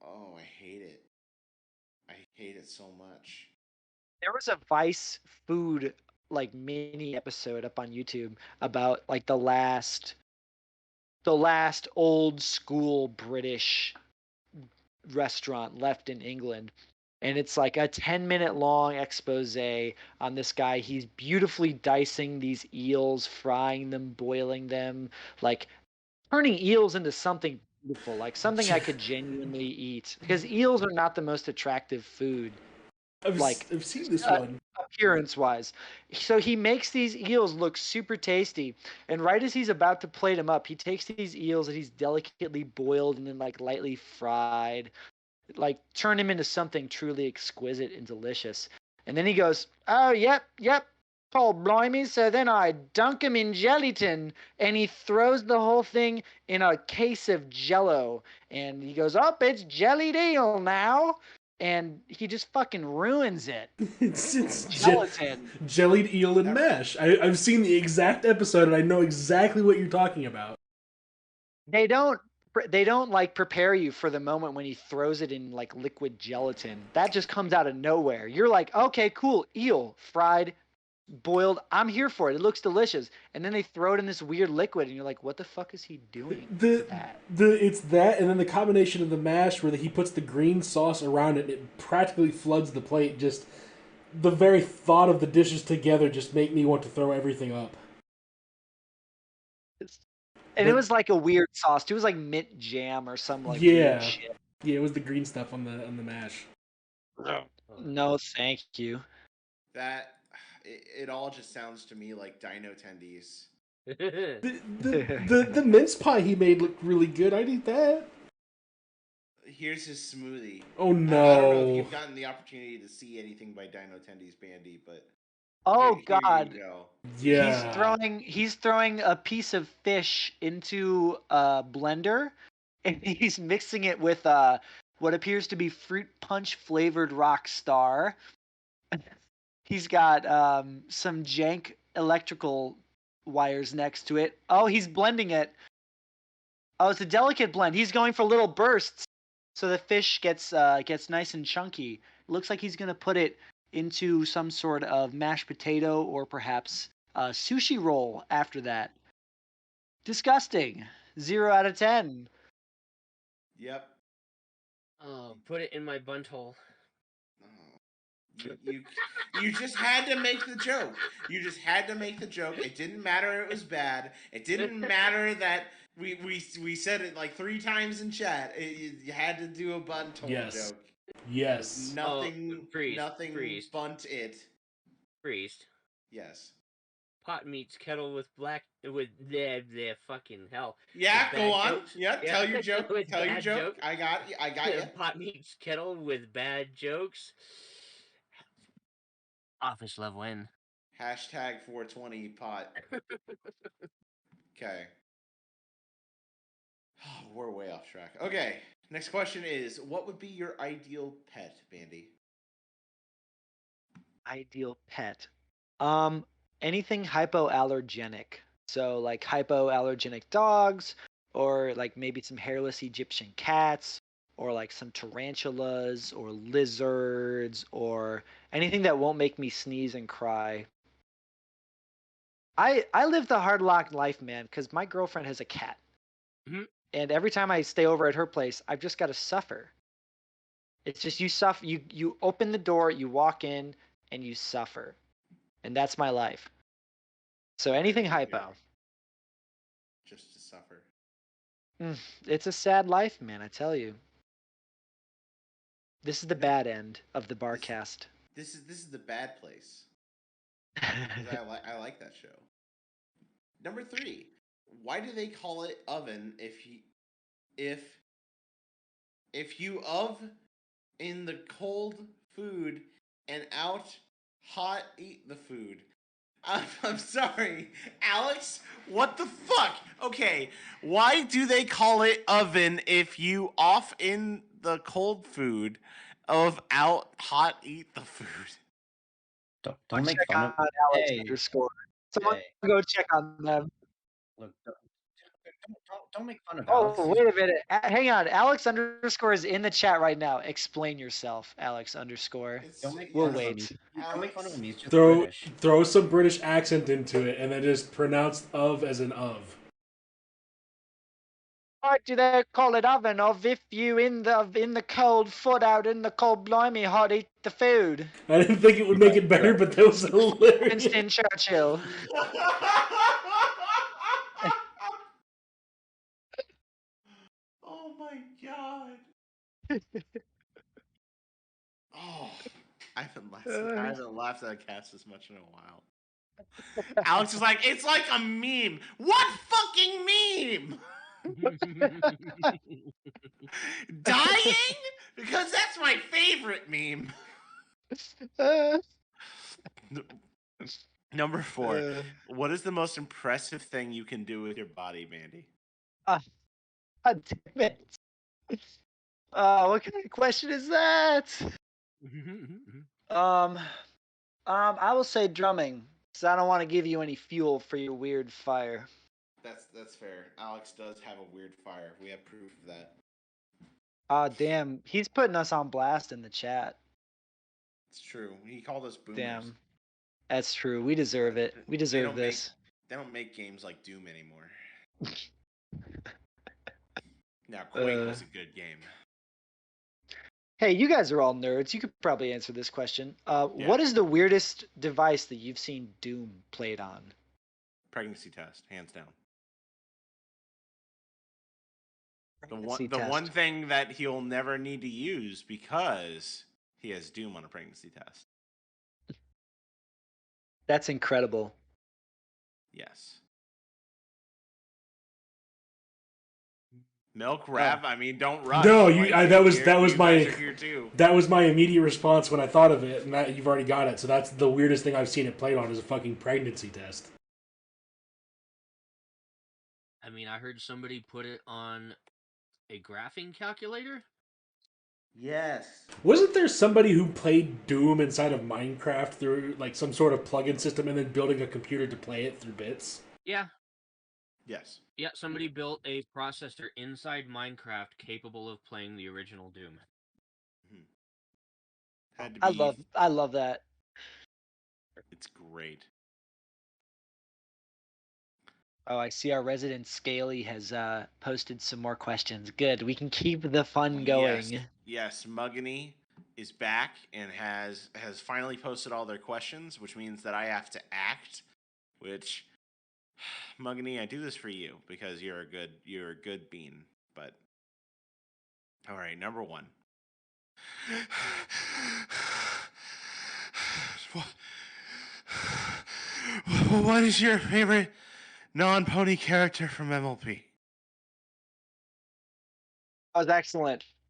Oh, I hate it. I hate it so much. There was a Vice food like mini episode up on YouTube about like the last old school British restaurant left in England, And it's like a 10-minute long expose on this guy. He's beautifully dicing these eels, frying them, boiling them, like turning eels into something beautiful, like something I could genuinely eat. Because eels are not the most attractive food, I've seen this one. appearance-wise. So he makes these eels look super tasty, and right as he's about to plate them up, he takes these eels that he's delicately boiled and then like lightly fried, like turn him into something truly exquisite and delicious. And then he goes, "Oh, yep. Oh, blimey." So then I dunk him in gelatin, and he throws the whole thing in a case of Jello. And he goes, "Oh, it's jellied eel now." And he just fucking ruins it. It's Gelatin. jellied eel and mash. I've seen the exact episode, and I know exactly what you're talking about. They don't like prepare you for the moment when he throws it in like liquid gelatin. That just comes out of nowhere. You're like, "Okay, cool, eel, fried, boiled. I'm here for it. It looks delicious." And then they throw it in this weird liquid, and you're like, "What the fuck is he doing with that?" It's that, and then the combination of the mash where he puts the green sauce around it, and it practically floods the plate. Just the very thought of the dishes together just make me want to throw everything up. And it was like a weird sauce. It was like mint jam or some like Yeah. weird shit. Yeah, it was the green stuff on the mash. No, thank you. That it all just sounds to me like dino tendies. The mince pie he made looked really good. I'd eat that. Here's his smoothie. Oh I don't know if no. you've gotten the opportunity to see anything by Dino Tendies Bandy, but Oh here God. you go. Yeah. He's throwing a piece of fish into a blender, and he's mixing it with what appears to be fruit punch flavored rock star. He's got some jank electrical wires next to it. Oh, he's blending it. Oh, it's a delicate blend. He's going for little bursts, so the fish gets nice and chunky. Looks like he's gonna put it into some sort of mashed potato or perhaps a sushi roll after that. Disgusting. 0 out of 10. Yep. Oh, put it in my bunt hole. Oh. You just had to make the joke. You just had to make the joke. It didn't matter it was bad. It didn't matter that we said it like 3 times in chat. You had to do a bunt hole Yes. joke. Yes. Nothing Priest. bunt it. Priest. Yes. Pot meets kettle with the fucking hell. Yeah, With go bad on. jokes. Yeah, tell your joke. With Tell your bad joke. jokes. I got you. Pot meets kettle with bad jokes. Office level in. Hashtag 420 pot. Okay. We're way off track. Okay. Next question is, what would be your ideal pet, Bandy? Ideal pet. Anything hypoallergenic. So like hypoallergenic dogs, or like maybe some hairless Egyptian cats, or like some tarantulas or lizards, or anything that won't make me sneeze and cry. I live the hard locked life, man, because my girlfriend has a cat. Mhm. And every time I stay over at her place, I've just got to suffer. It's just you suffer. You open the door, you walk in, and you suffer, and that's my life. So anything hypo. Just to suffer. It's a sad life, man. I tell you. This is the bad end of the Barcast. This is the bad place. 'Cause I like that show. Number 3. Why do they call it oven if you in the cold food and out hot eat the food? I'm sorry, Alex. What the fuck? Okay, why do they call it oven if you off in the cold food of out hot eat the food? Don't make fun of Alex Hey, underscore. Someone hey, go check on them. look, don't make fun of Alex. Oh, wait a minute. Hang on. Alex underscore is in the chat right now. Explain yourself, Alex underscore. Don't make We'll fun of him. wait. Don't make fun of him. He's just Throw British. throw some British accent into it, and then just pronounce of as an of. Why do they call it oven of if you in the cold foot out in the cold blimey hot eat the food? I didn't think it would make it better, but that was hilarious. Winston Churchill. Oh my god. Oh, I haven't laughed at a cast as much in a while. Alex is like, it's like a meme. What fucking meme? Dying? Because that's my favorite meme. Number 4. What is the most impressive thing you can do with your body, Bandy? God damn it. What kind of question is that? I will say drumming, because I don't want to give you any fuel for your weird fire. That's fair. Alex does have a weird fire. We have proof of that. Damn, he's putting us on blast in the chat. It's true. He called us boomers. Damn. That's true. We deserve it. We deserve this. They don't make games like Doom anymore. Now, Quake was a good game. Hey, you guys are all nerds. You could probably answer this question. What is the weirdest device that you've seen Doom played on? Pregnancy test, hands down. The one thing that he'll never need to use because he has Doom on a pregnancy test. That's incredible. Yes. Milk Rap. I mean, don't rush. No, that was my immediate response when I thought of it, and you've already got it. So that's the weirdest thing I've seen it played on is a fucking pregnancy test. I mean, I heard somebody put it on a graphing calculator. Yes. Wasn't there somebody who played Doom inside of Minecraft through like some sort of plug-in system and then building a computer to play it through bits? Yeah. Yes. Yeah, somebody built a processor inside Minecraft capable of playing the original Doom. Had to be. I love that. It's great. Oh, I see our resident Scaly has posted some more questions. Good. We can keep the fun going. Yes, Muggany is back and has finally posted all their questions, which means that I have to act, which Muggany, I do this for you because you're a good bean. But all right, number 1. What is your favorite non-pony character from MLP? That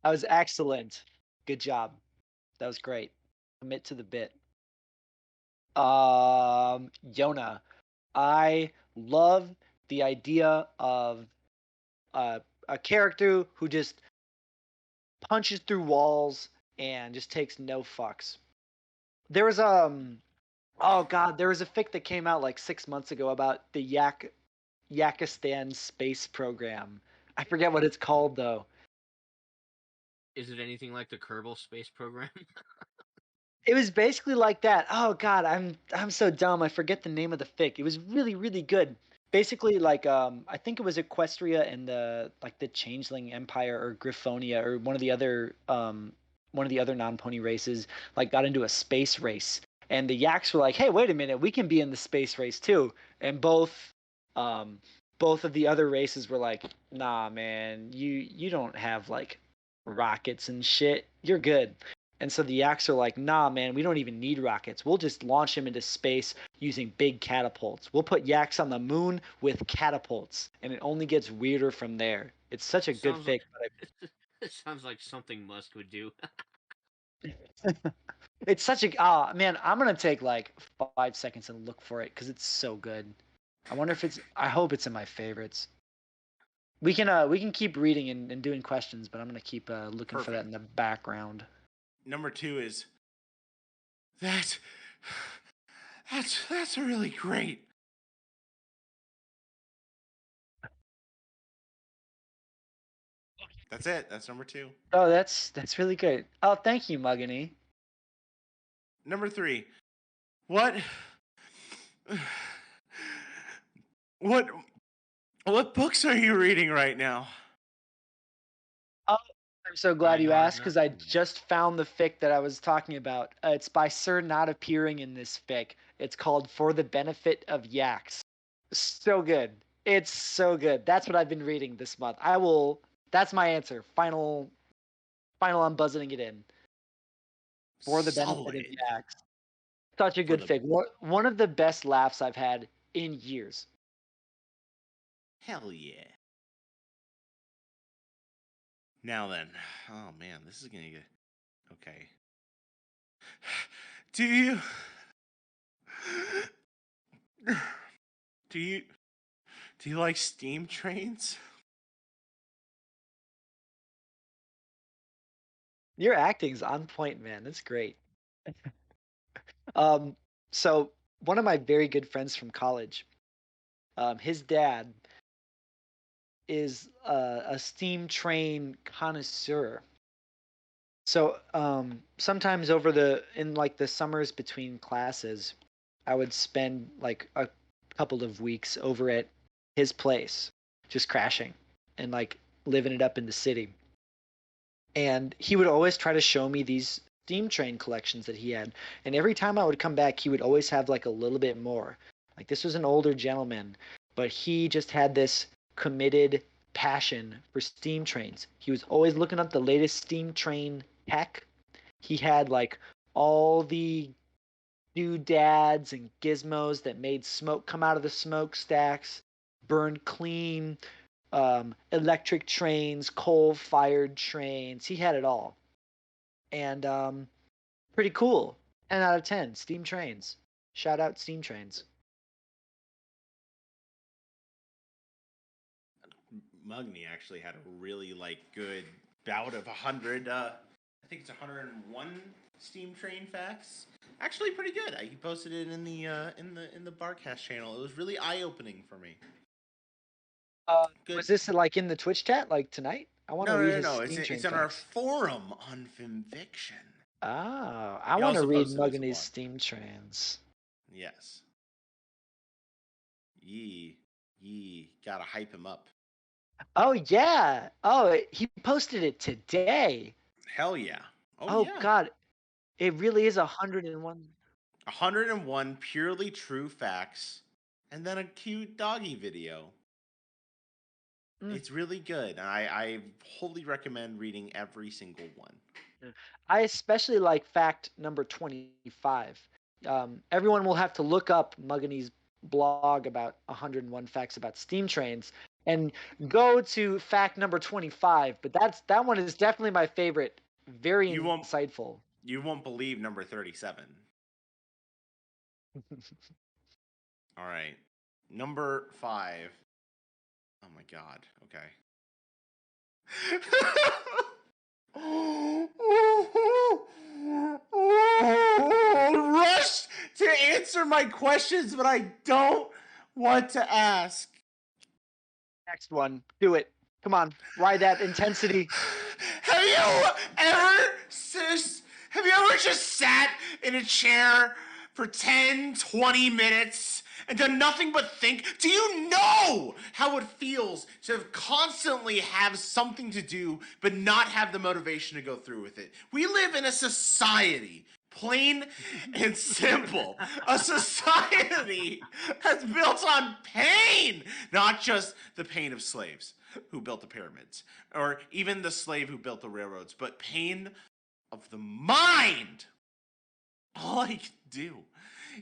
was excellent. Good job. That was great. Commit to the bit. Yona. I love the idea of a character who just punches through walls and just takes no fucks. There was there was a fic that came out like 6 months ago about the Yakistan space program. I forget what it's called though. Is it anything like the Kerbal space program? It was basically like that. Oh god, I'm so dumb. I forget the name of the fic. It was really really good. Basically like I think it was Equestria and the Changeling Empire or Griffonia or one of the other non-pony races like got into a space race. And the Yaks were like, "Hey, wait a minute, we can be in the space race too." And both of the other races were like, "Nah, man, you don't have like rockets and shit. You're good." And so the Yaks are like, "Nah, man, we don't even need rockets. We'll just launch them into space using big catapults. We'll put Yaks on the moon with catapults, and it only gets weirder from there." It's such a good fic. It sounds like something Musk would do. It's such a man. I'm gonna take like 5 seconds and look for it because it's so good. I wonder if it's. I hope it's in my favorites. We can keep reading and doing questions, but I'm gonna keep looking for that in the background. Number 2 is that's really great. That's it. That's number 2. Oh, that's really good. Oh, thank you, Muggany. Number 3. What books are you reading right now? Oh, I'm so glad Try you hard asked not because I to. just found the fic that I was talking about. It's by Sir not appearing in this fic. It's called For the Benefit of Yaks. So good. It's so good. That's what I've been reading this month. That's my answer. Final I'm buzzing it in. For the Benefit of Solid. Yaks. Such a For good the- fic. One of the best laughs I've had in years. Hell yeah. Now then. Oh man, this is gonna get okay. Do you do you do you like steam trains? Your acting's on point, man. That's great. So one of my very good friends from college, his dad is a steam train connoisseur. So sometimes in like the summers between classes, I would spend like a couple of weeks over at his place, just crashing and like living it up in the city. And he would always try to show me these steam train collections that he had. And every time I would come back, he would always have like a little bit more. Like this was an older gentleman, but he just had this committed passion for steam trains. He was always looking up the latest steam train tech. He had like all the doodads and gizmos that made smoke come out of the smokestacks, burned clean, electric trains, coal-fired trains. He had it all. And pretty cool. 10 out of 10. Steam trains. Shout out steam trains. Mugni actually had a really like good bout of 100. I think it's 101 steam train facts. Actually, pretty good. He posted it in the Barcast channel. It was really eye opening for me. Good. Was this like in the Twitch chat like tonight? I want to read his No. steam train It's on our facts. forum on Filmfiction. Oh, I He want to also read posted as a Mugany's blog. steam trains. Yes. Gotta hype him up. Oh yeah. Oh, he posted it today. Hell yeah. Oh Yeah. God, it really is 101. 101 purely true facts, and then a cute doggy video. It's really good. I wholly recommend reading every single one. I especially like fact number 25. Everyone will have to look up Mugany's blog about 101 facts about steam trains and go to fact number 25. But that one is definitely my favorite. Very insightful. You won't believe number 37. All right. Number 5. Oh my god. Okay. Rush to answer my questions, but I don't want to ask. Next one. Do it. Come on. Ride that intensity. Have you ever just sat in a chair for 10, 20 minutes and done nothing but think? Do you know how it feels to constantly have something to do but not have the motivation to go through with it? We live in a society, plain and simple, a society that's built on pain, not just the pain of slaves who built the pyramids, or even the slave who built the railroads, but pain of the mind. All I can do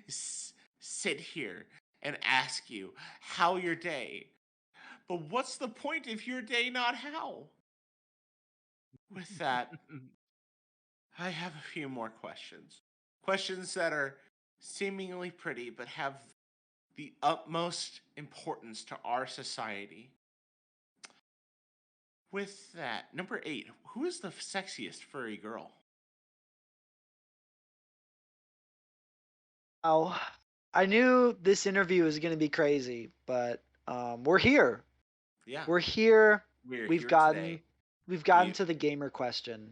is sit here and ask you how your day. But what's the point if your day not how? With that, I have a few more questions. Questions that are seemingly pretty, but have the utmost importance to our society. With that, number 8, who is the sexiest furry girl? Oh, I knew this interview was going to be crazy, but we're here. Yeah. We're here. We're We've here gotten today. we've gotten to the gamer question.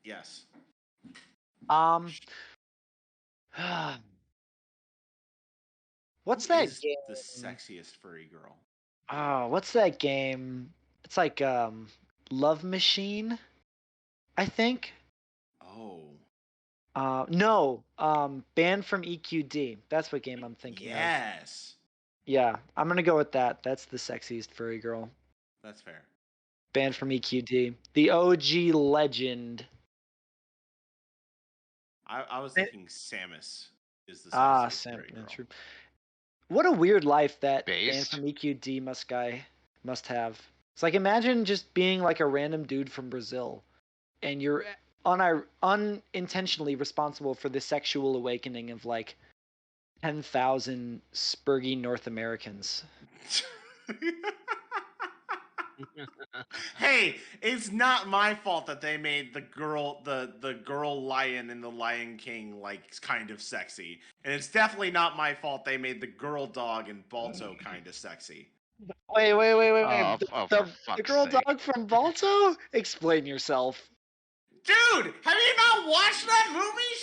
Yes. What's Who that is game? the sexiest furry girl? Oh, what's that game? It's like Love Machine, I think. Oh. No, Banned from EQD. That's what game I'm thinking of. Yes. Yeah, I'm gonna go with that. That's the sexiest furry girl. That's fair. Banned from EQD. The OG legend. I was thinking Samus is the Ah, sexiest Sam. furry girl. True. What a weird life that Banned Based? from EQD must have. It's like, imagine just being like a random dude from Brazil, and you're unintentionally responsible for the sexual awakening of like 10,000 spurgy North Americans. Hey, it's not my fault that they made the girl lion in the Lion King like kind of sexy. And it's definitely not my fault they made the girl dog in Balto kind of sexy. Wait. Oh, for The fuck's girl sake. dog from Balto? Explain yourself. Dude, have you not watched that movie?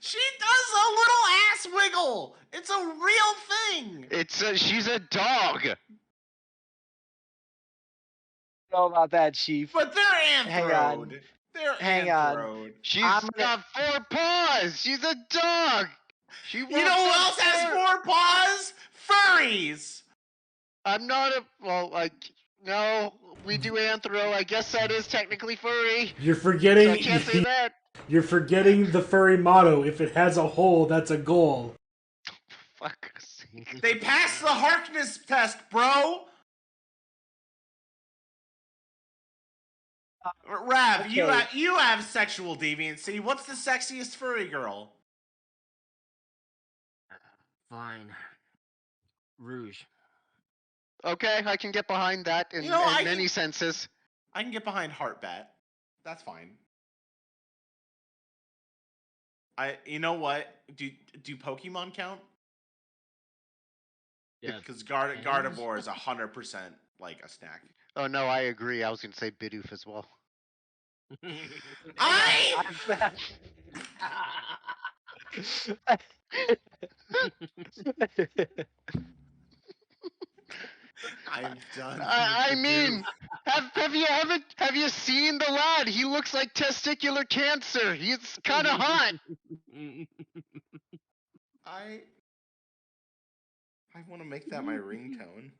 She does a little ass wiggle. It's a real thing. She's a dog. Know about that, Chief. But they're Hang on. anthrode. They're Hang on. anthrode. She's I'm gonna- got 4 paws. She's a dog. She You walks know who on else has 4 4 paws? Furries. I'm not a no. We do anthro. I guess that is technically furry. You're So forgetting. I can't say that. You're forgetting the furry motto. If it has a hole, that's a goal. Fuck's sake. They passed the Harkness test, bro. Rav, Okay. you have sexual deviancy. What's the sexiest furry girl? Fine. Rouge. Okay, I can get behind that in, You know, in many senses. I can get behind Heartbat. That's fine. You know what? Do Pokemon count? Yeah. Because Gardevoir is 100% like a snack. Oh no, I agree. I was gonna say Bidoof as well. I'm done. I with mean, Bidoof. have you seen the lad? He looks like testicular cancer. He's kind of hot. I want to make that my ringtone.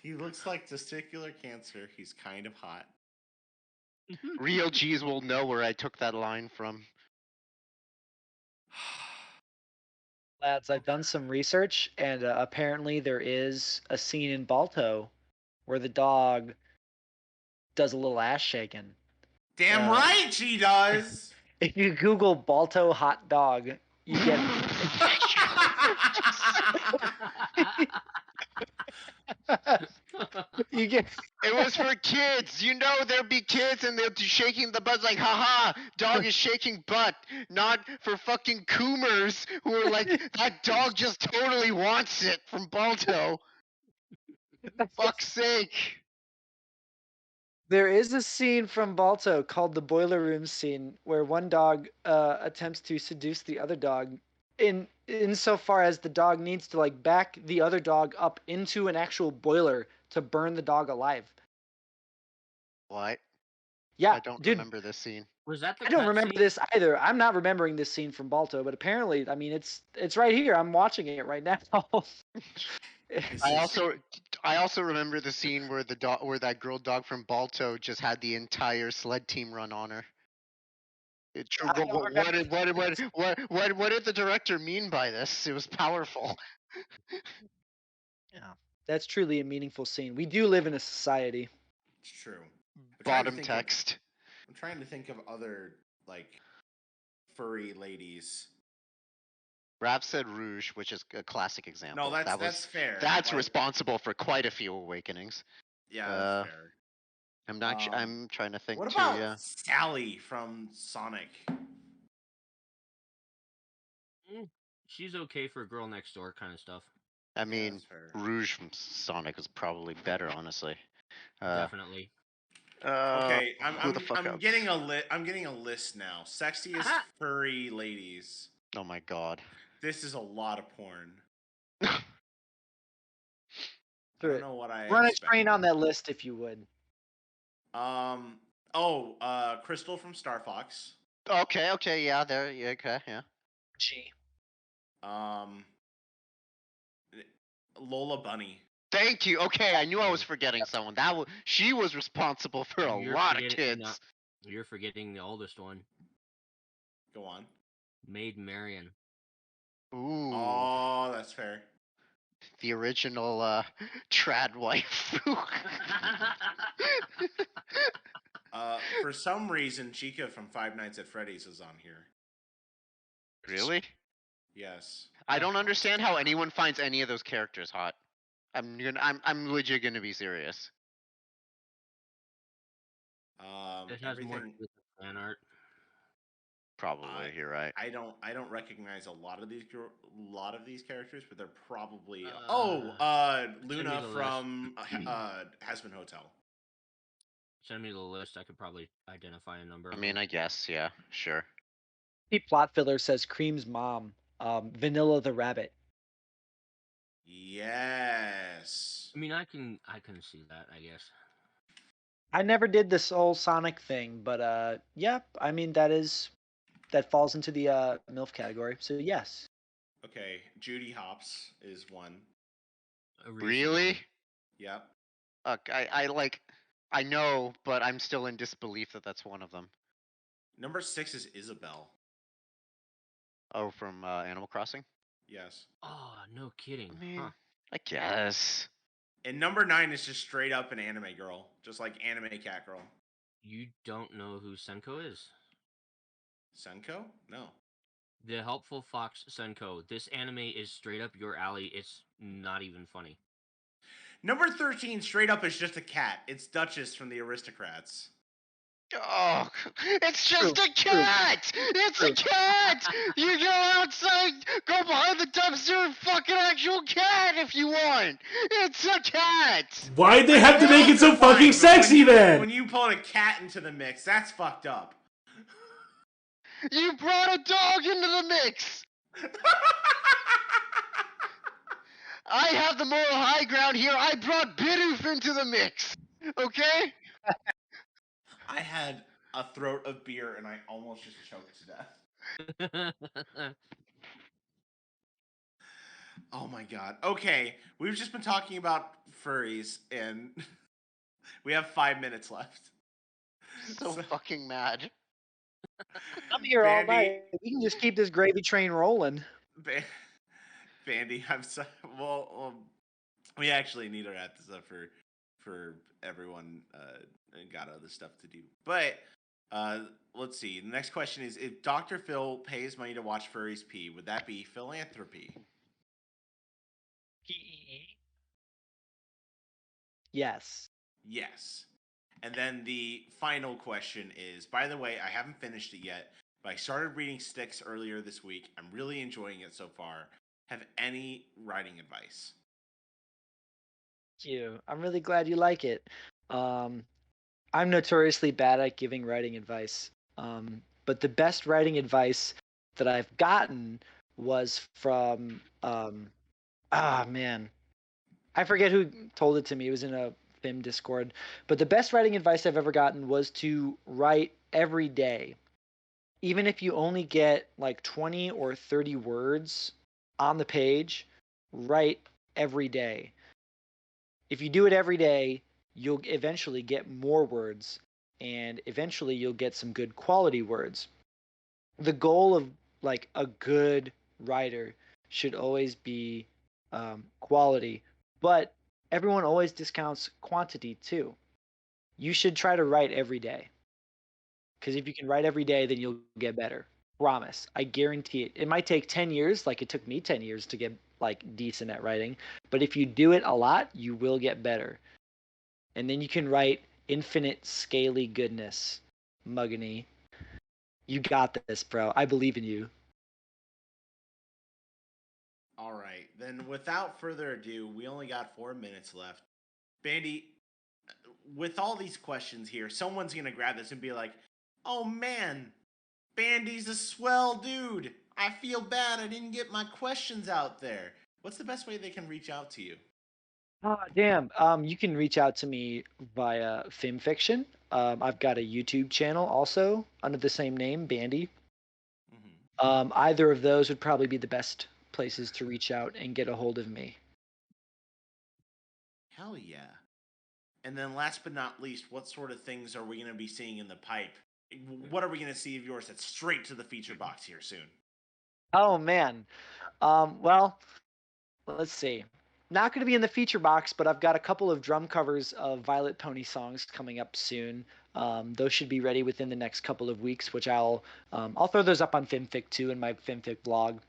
He looks like testicular cancer. He's kind of hot. Real G's will know where I took that line from. Lads, I've done some research, and apparently there is a scene in Balto where the dog does a little ass shaking. Damn right she does. If you Google Balto hot dog, you get you get It was for kids. You know there'd be kids and they'll be shaking the butt like, haha, dog is shaking butt. Not for fucking coomers who are like, that dog just totally wants it from Balto. Fuck's sake. There is a scene from Balto called the boiler room scene where one dog attempts to seduce the other dog insofar as the dog needs to like back the other dog up into an actual boiler to burn the dog alive. What? Yeah, I don't dude, remember this scene. Was that the I don't remember cutscene? this either. I'm not remembering this scene from Balto, but apparently, I mean, it's right here. I'm watching it right now. I also remember the scene where that girl dog from Balto just had the entire sled team run on her. What did the director mean by this? It was powerful. Yeah, that's truly a meaningful scene. We do live in a society. It's true. Bottom text. I'm trying to think of other like furry ladies. Rav said Rouge, which is a classic example. No, that's fair. That's Like, responsible for quite a few awakenings. Yeah, that's fair. I'm not. I'm trying to think What too. about Yeah. Sally from Sonic? She's okay for girl next door kind of stuff. I mean, that's fair. Rouge from Sonic is probably better, honestly. Definitely. Okay, who the fuck I'm else? getting a list now. Sexiest furry ladies. Oh my god. This is a lot of porn. Through I don't it. know what I Run a expected. train on that list if you would. Crystal from Star Fox. Okay, yeah, there, yeah, okay, yeah. She. Um, Lola Bunny. Thank you. Okay, I knew I was forgetting someone. She was responsible for a You're lot of forgetting- kids. no, you're forgetting the oldest one, Go on. Maid Marian. Ooh, Oh, that's fair. the original trad wife. For some reason, Chica from Five Nights at Freddy's is on here. Really? Yes. I don't understand how anyone finds any of those characters hot. I'm legit gonna be serious. It has more to do with the fan art. Probably, you're right. I don't recognize a lot of these characters, but they're probably Luna the from Hazbin Hotel. Send me the list. I could probably identify a number. I of mean, them. I guess, yeah, sure. Plot filler says Cream's mom, Vanilla the Rabbit. Yes. I mean, I can see that. I guess. I never did this whole Sonic thing, but yep. I mean that falls into the MILF category. So yes. Okay, Judy Hopps is one. A recent Really? one. Yep. I know, but I'm still in disbelief that that's one of them. Number 6 is Isabelle. Oh, from Animal Crossing? Yes. Oh, no kidding. I mean, Huh. I guess. And number 9 is just straight up an anime girl, just like anime cat girl. You don't know who Senko is? Senko? No. The Helpful Fox Senko. This anime is straight up your alley. It's not even funny. Number 13 straight up is just a cat. It's Duchess from the Aristocrats. Oh, it's just a cat! It's a cat! You go outside, go behind the dumpster and fuck an actual cat if you want! It's a cat! Why'd they have to make it so Fine, fucking but sexy then? When you pull a cat into the mix, that's fucked up. You brought a dog into the mix! I have the moral high ground here. I brought Bidoof into the mix. Okay? I had a throat of beer and I almost just choked to death. Oh my god. Okay, we've just been talking about furries and we have 5 minutes left. So fucking mad. I'm here all Bandy. night. We can just keep this gravy train rolling. Bandy, I'm sorry. Well, we actually need to wrap this up for everyone got other stuff to do. But let's see. The next question is: if Dr. Phil pays money to watch furries pee, would that be philanthropy? Yes. Yes. And then the final question is: by the way, I haven't finished it yet, but I started reading Styx earlier this week. I'm really enjoying it so far. Have any writing advice? Thank you. I'm really glad you like it. I'm notoriously bad at giving writing advice. But the best writing advice that I've gotten was from man. I forget who told it to me. It was in a FIM Discord. But the best writing advice I've ever gotten was to write every day. Even if you only get like 20 or 30 words on the page, write every day. If you do it every day, you'll eventually get more words, and eventually you'll get some good quality words. The goal of like a good writer should always be quality, but everyone always discounts quantity too. You should try to write every day, because if you can write every day, then you'll get better. Promise. I guarantee it. It might take 10 years, like it took me 10 years to get like decent at writing, but if you do it a lot, you will get better. And then you can write infinite scaly goodness. Muggany. You got this, bro. I believe in you. All right. Then without further ado, we only got 4 minutes left. Bandy, with all these questions here, someone's going to grab this and be like, oh man, Bandy's a swell dude. I feel bad I didn't get my questions out there. What's the best way they can reach out to you? Damn. You can reach out to me via FimFiction. I've got a YouTube channel also under the same name, Bandy. Either of those would probably be the best places to reach out and get a hold of me. Hell yeah. And then last but not least, what sort of things are we going to be seeing in the pipe? What are we going to see of yours that's straight to the feature box here soon? Oh man. Well, let's see. Not going to be in the feature box, but I've got a couple of drum covers of Violet Pony songs coming up soon. Those should be ready within the next couple of weeks, which I'll throw those up on FimFic too in my FimFic blog.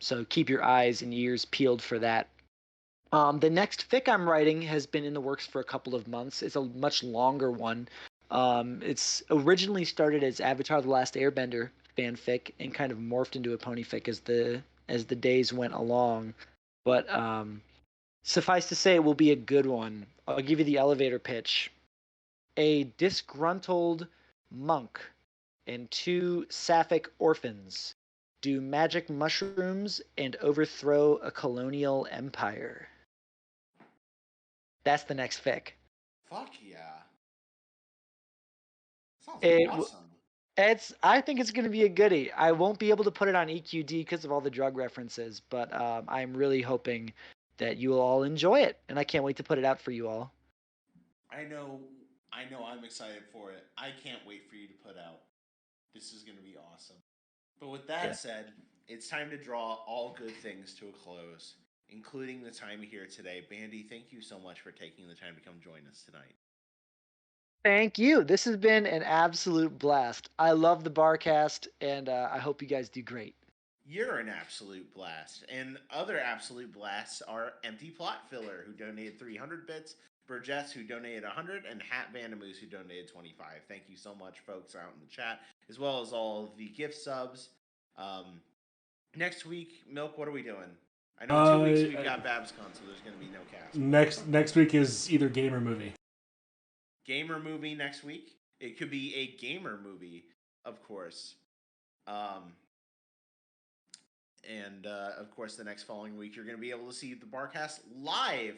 So keep your eyes and ears peeled for that. The next fic I'm writing has been in the works for a couple of months. It's a much longer one. It's originally started as Avatar: The Last Airbender fanfic and kind of morphed into a ponyfic as the days went along. But suffice to say, it will be a good one. I'll give you the elevator pitch. A disgruntled monk and two sapphic orphans do magic mushrooms and overthrow a colonial empire. That's the next fic. Fuck yeah. Sounds It awesome. I think it's going to be a goodie. I won't be able to put it on EQD because of all the drug references, but I'm really hoping that you will all enjoy it, and I can't wait to put it out for you all. I know I'm excited for it. I can't wait for you to put out. This is going to be awesome. But with that said, it's time to draw all good things to a close, including the time here today. Bandy, thank you so much for taking the time to come join us tonight. Thank you. This has been an absolute blast. I love the Barcast, and I hope you guys do great. You're an absolute blast. And other absolute blasts are Empty Plot Filler, who donated 300 bits, Burgess, who donated 100, and Hat Vandamoose, who donated 25. Thank you so much, folks, out in the chat, as well as all of the gift subs. Next week, Milk, what are we doing? I know 2 weeks we've got BabsCon, so there's going to be no cast. Next week is either game or movie. Gamer movie next week. It could be a gamer movie, of course. And of course, the next following week, you're going to be able to see the Barcast live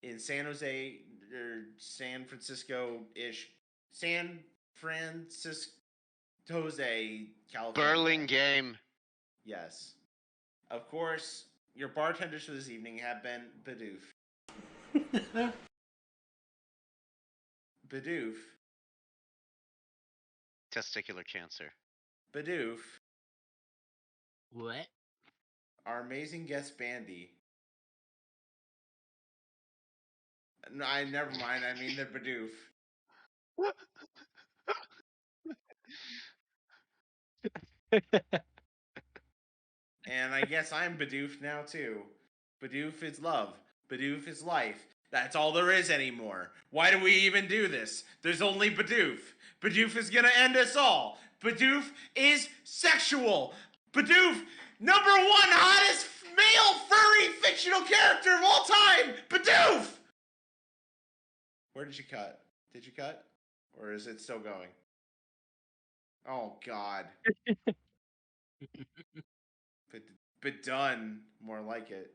in San Jose or San Francisco-ish. San Francisco, Jose, California. Burlingame. Yes. Of course, your bartenders for this evening have been Bidoof. Bidoof. Testicular cancer. Bidoof. What? Our amazing guest Bandy. No, never mind. I mean the Bidoof. And I guess I'm Bidoof now too. Bidoof is love. Bidoof is life. That's all there is anymore. Why do we even do this? There's only Bidoof. Bidoof is gonna end us all. Bidoof is sexual. Bidoof, number one hottest male furry fictional character of all time. Bidoof! Where did you cut? Did you cut? Or is it still going? Oh, God. But done. More like it.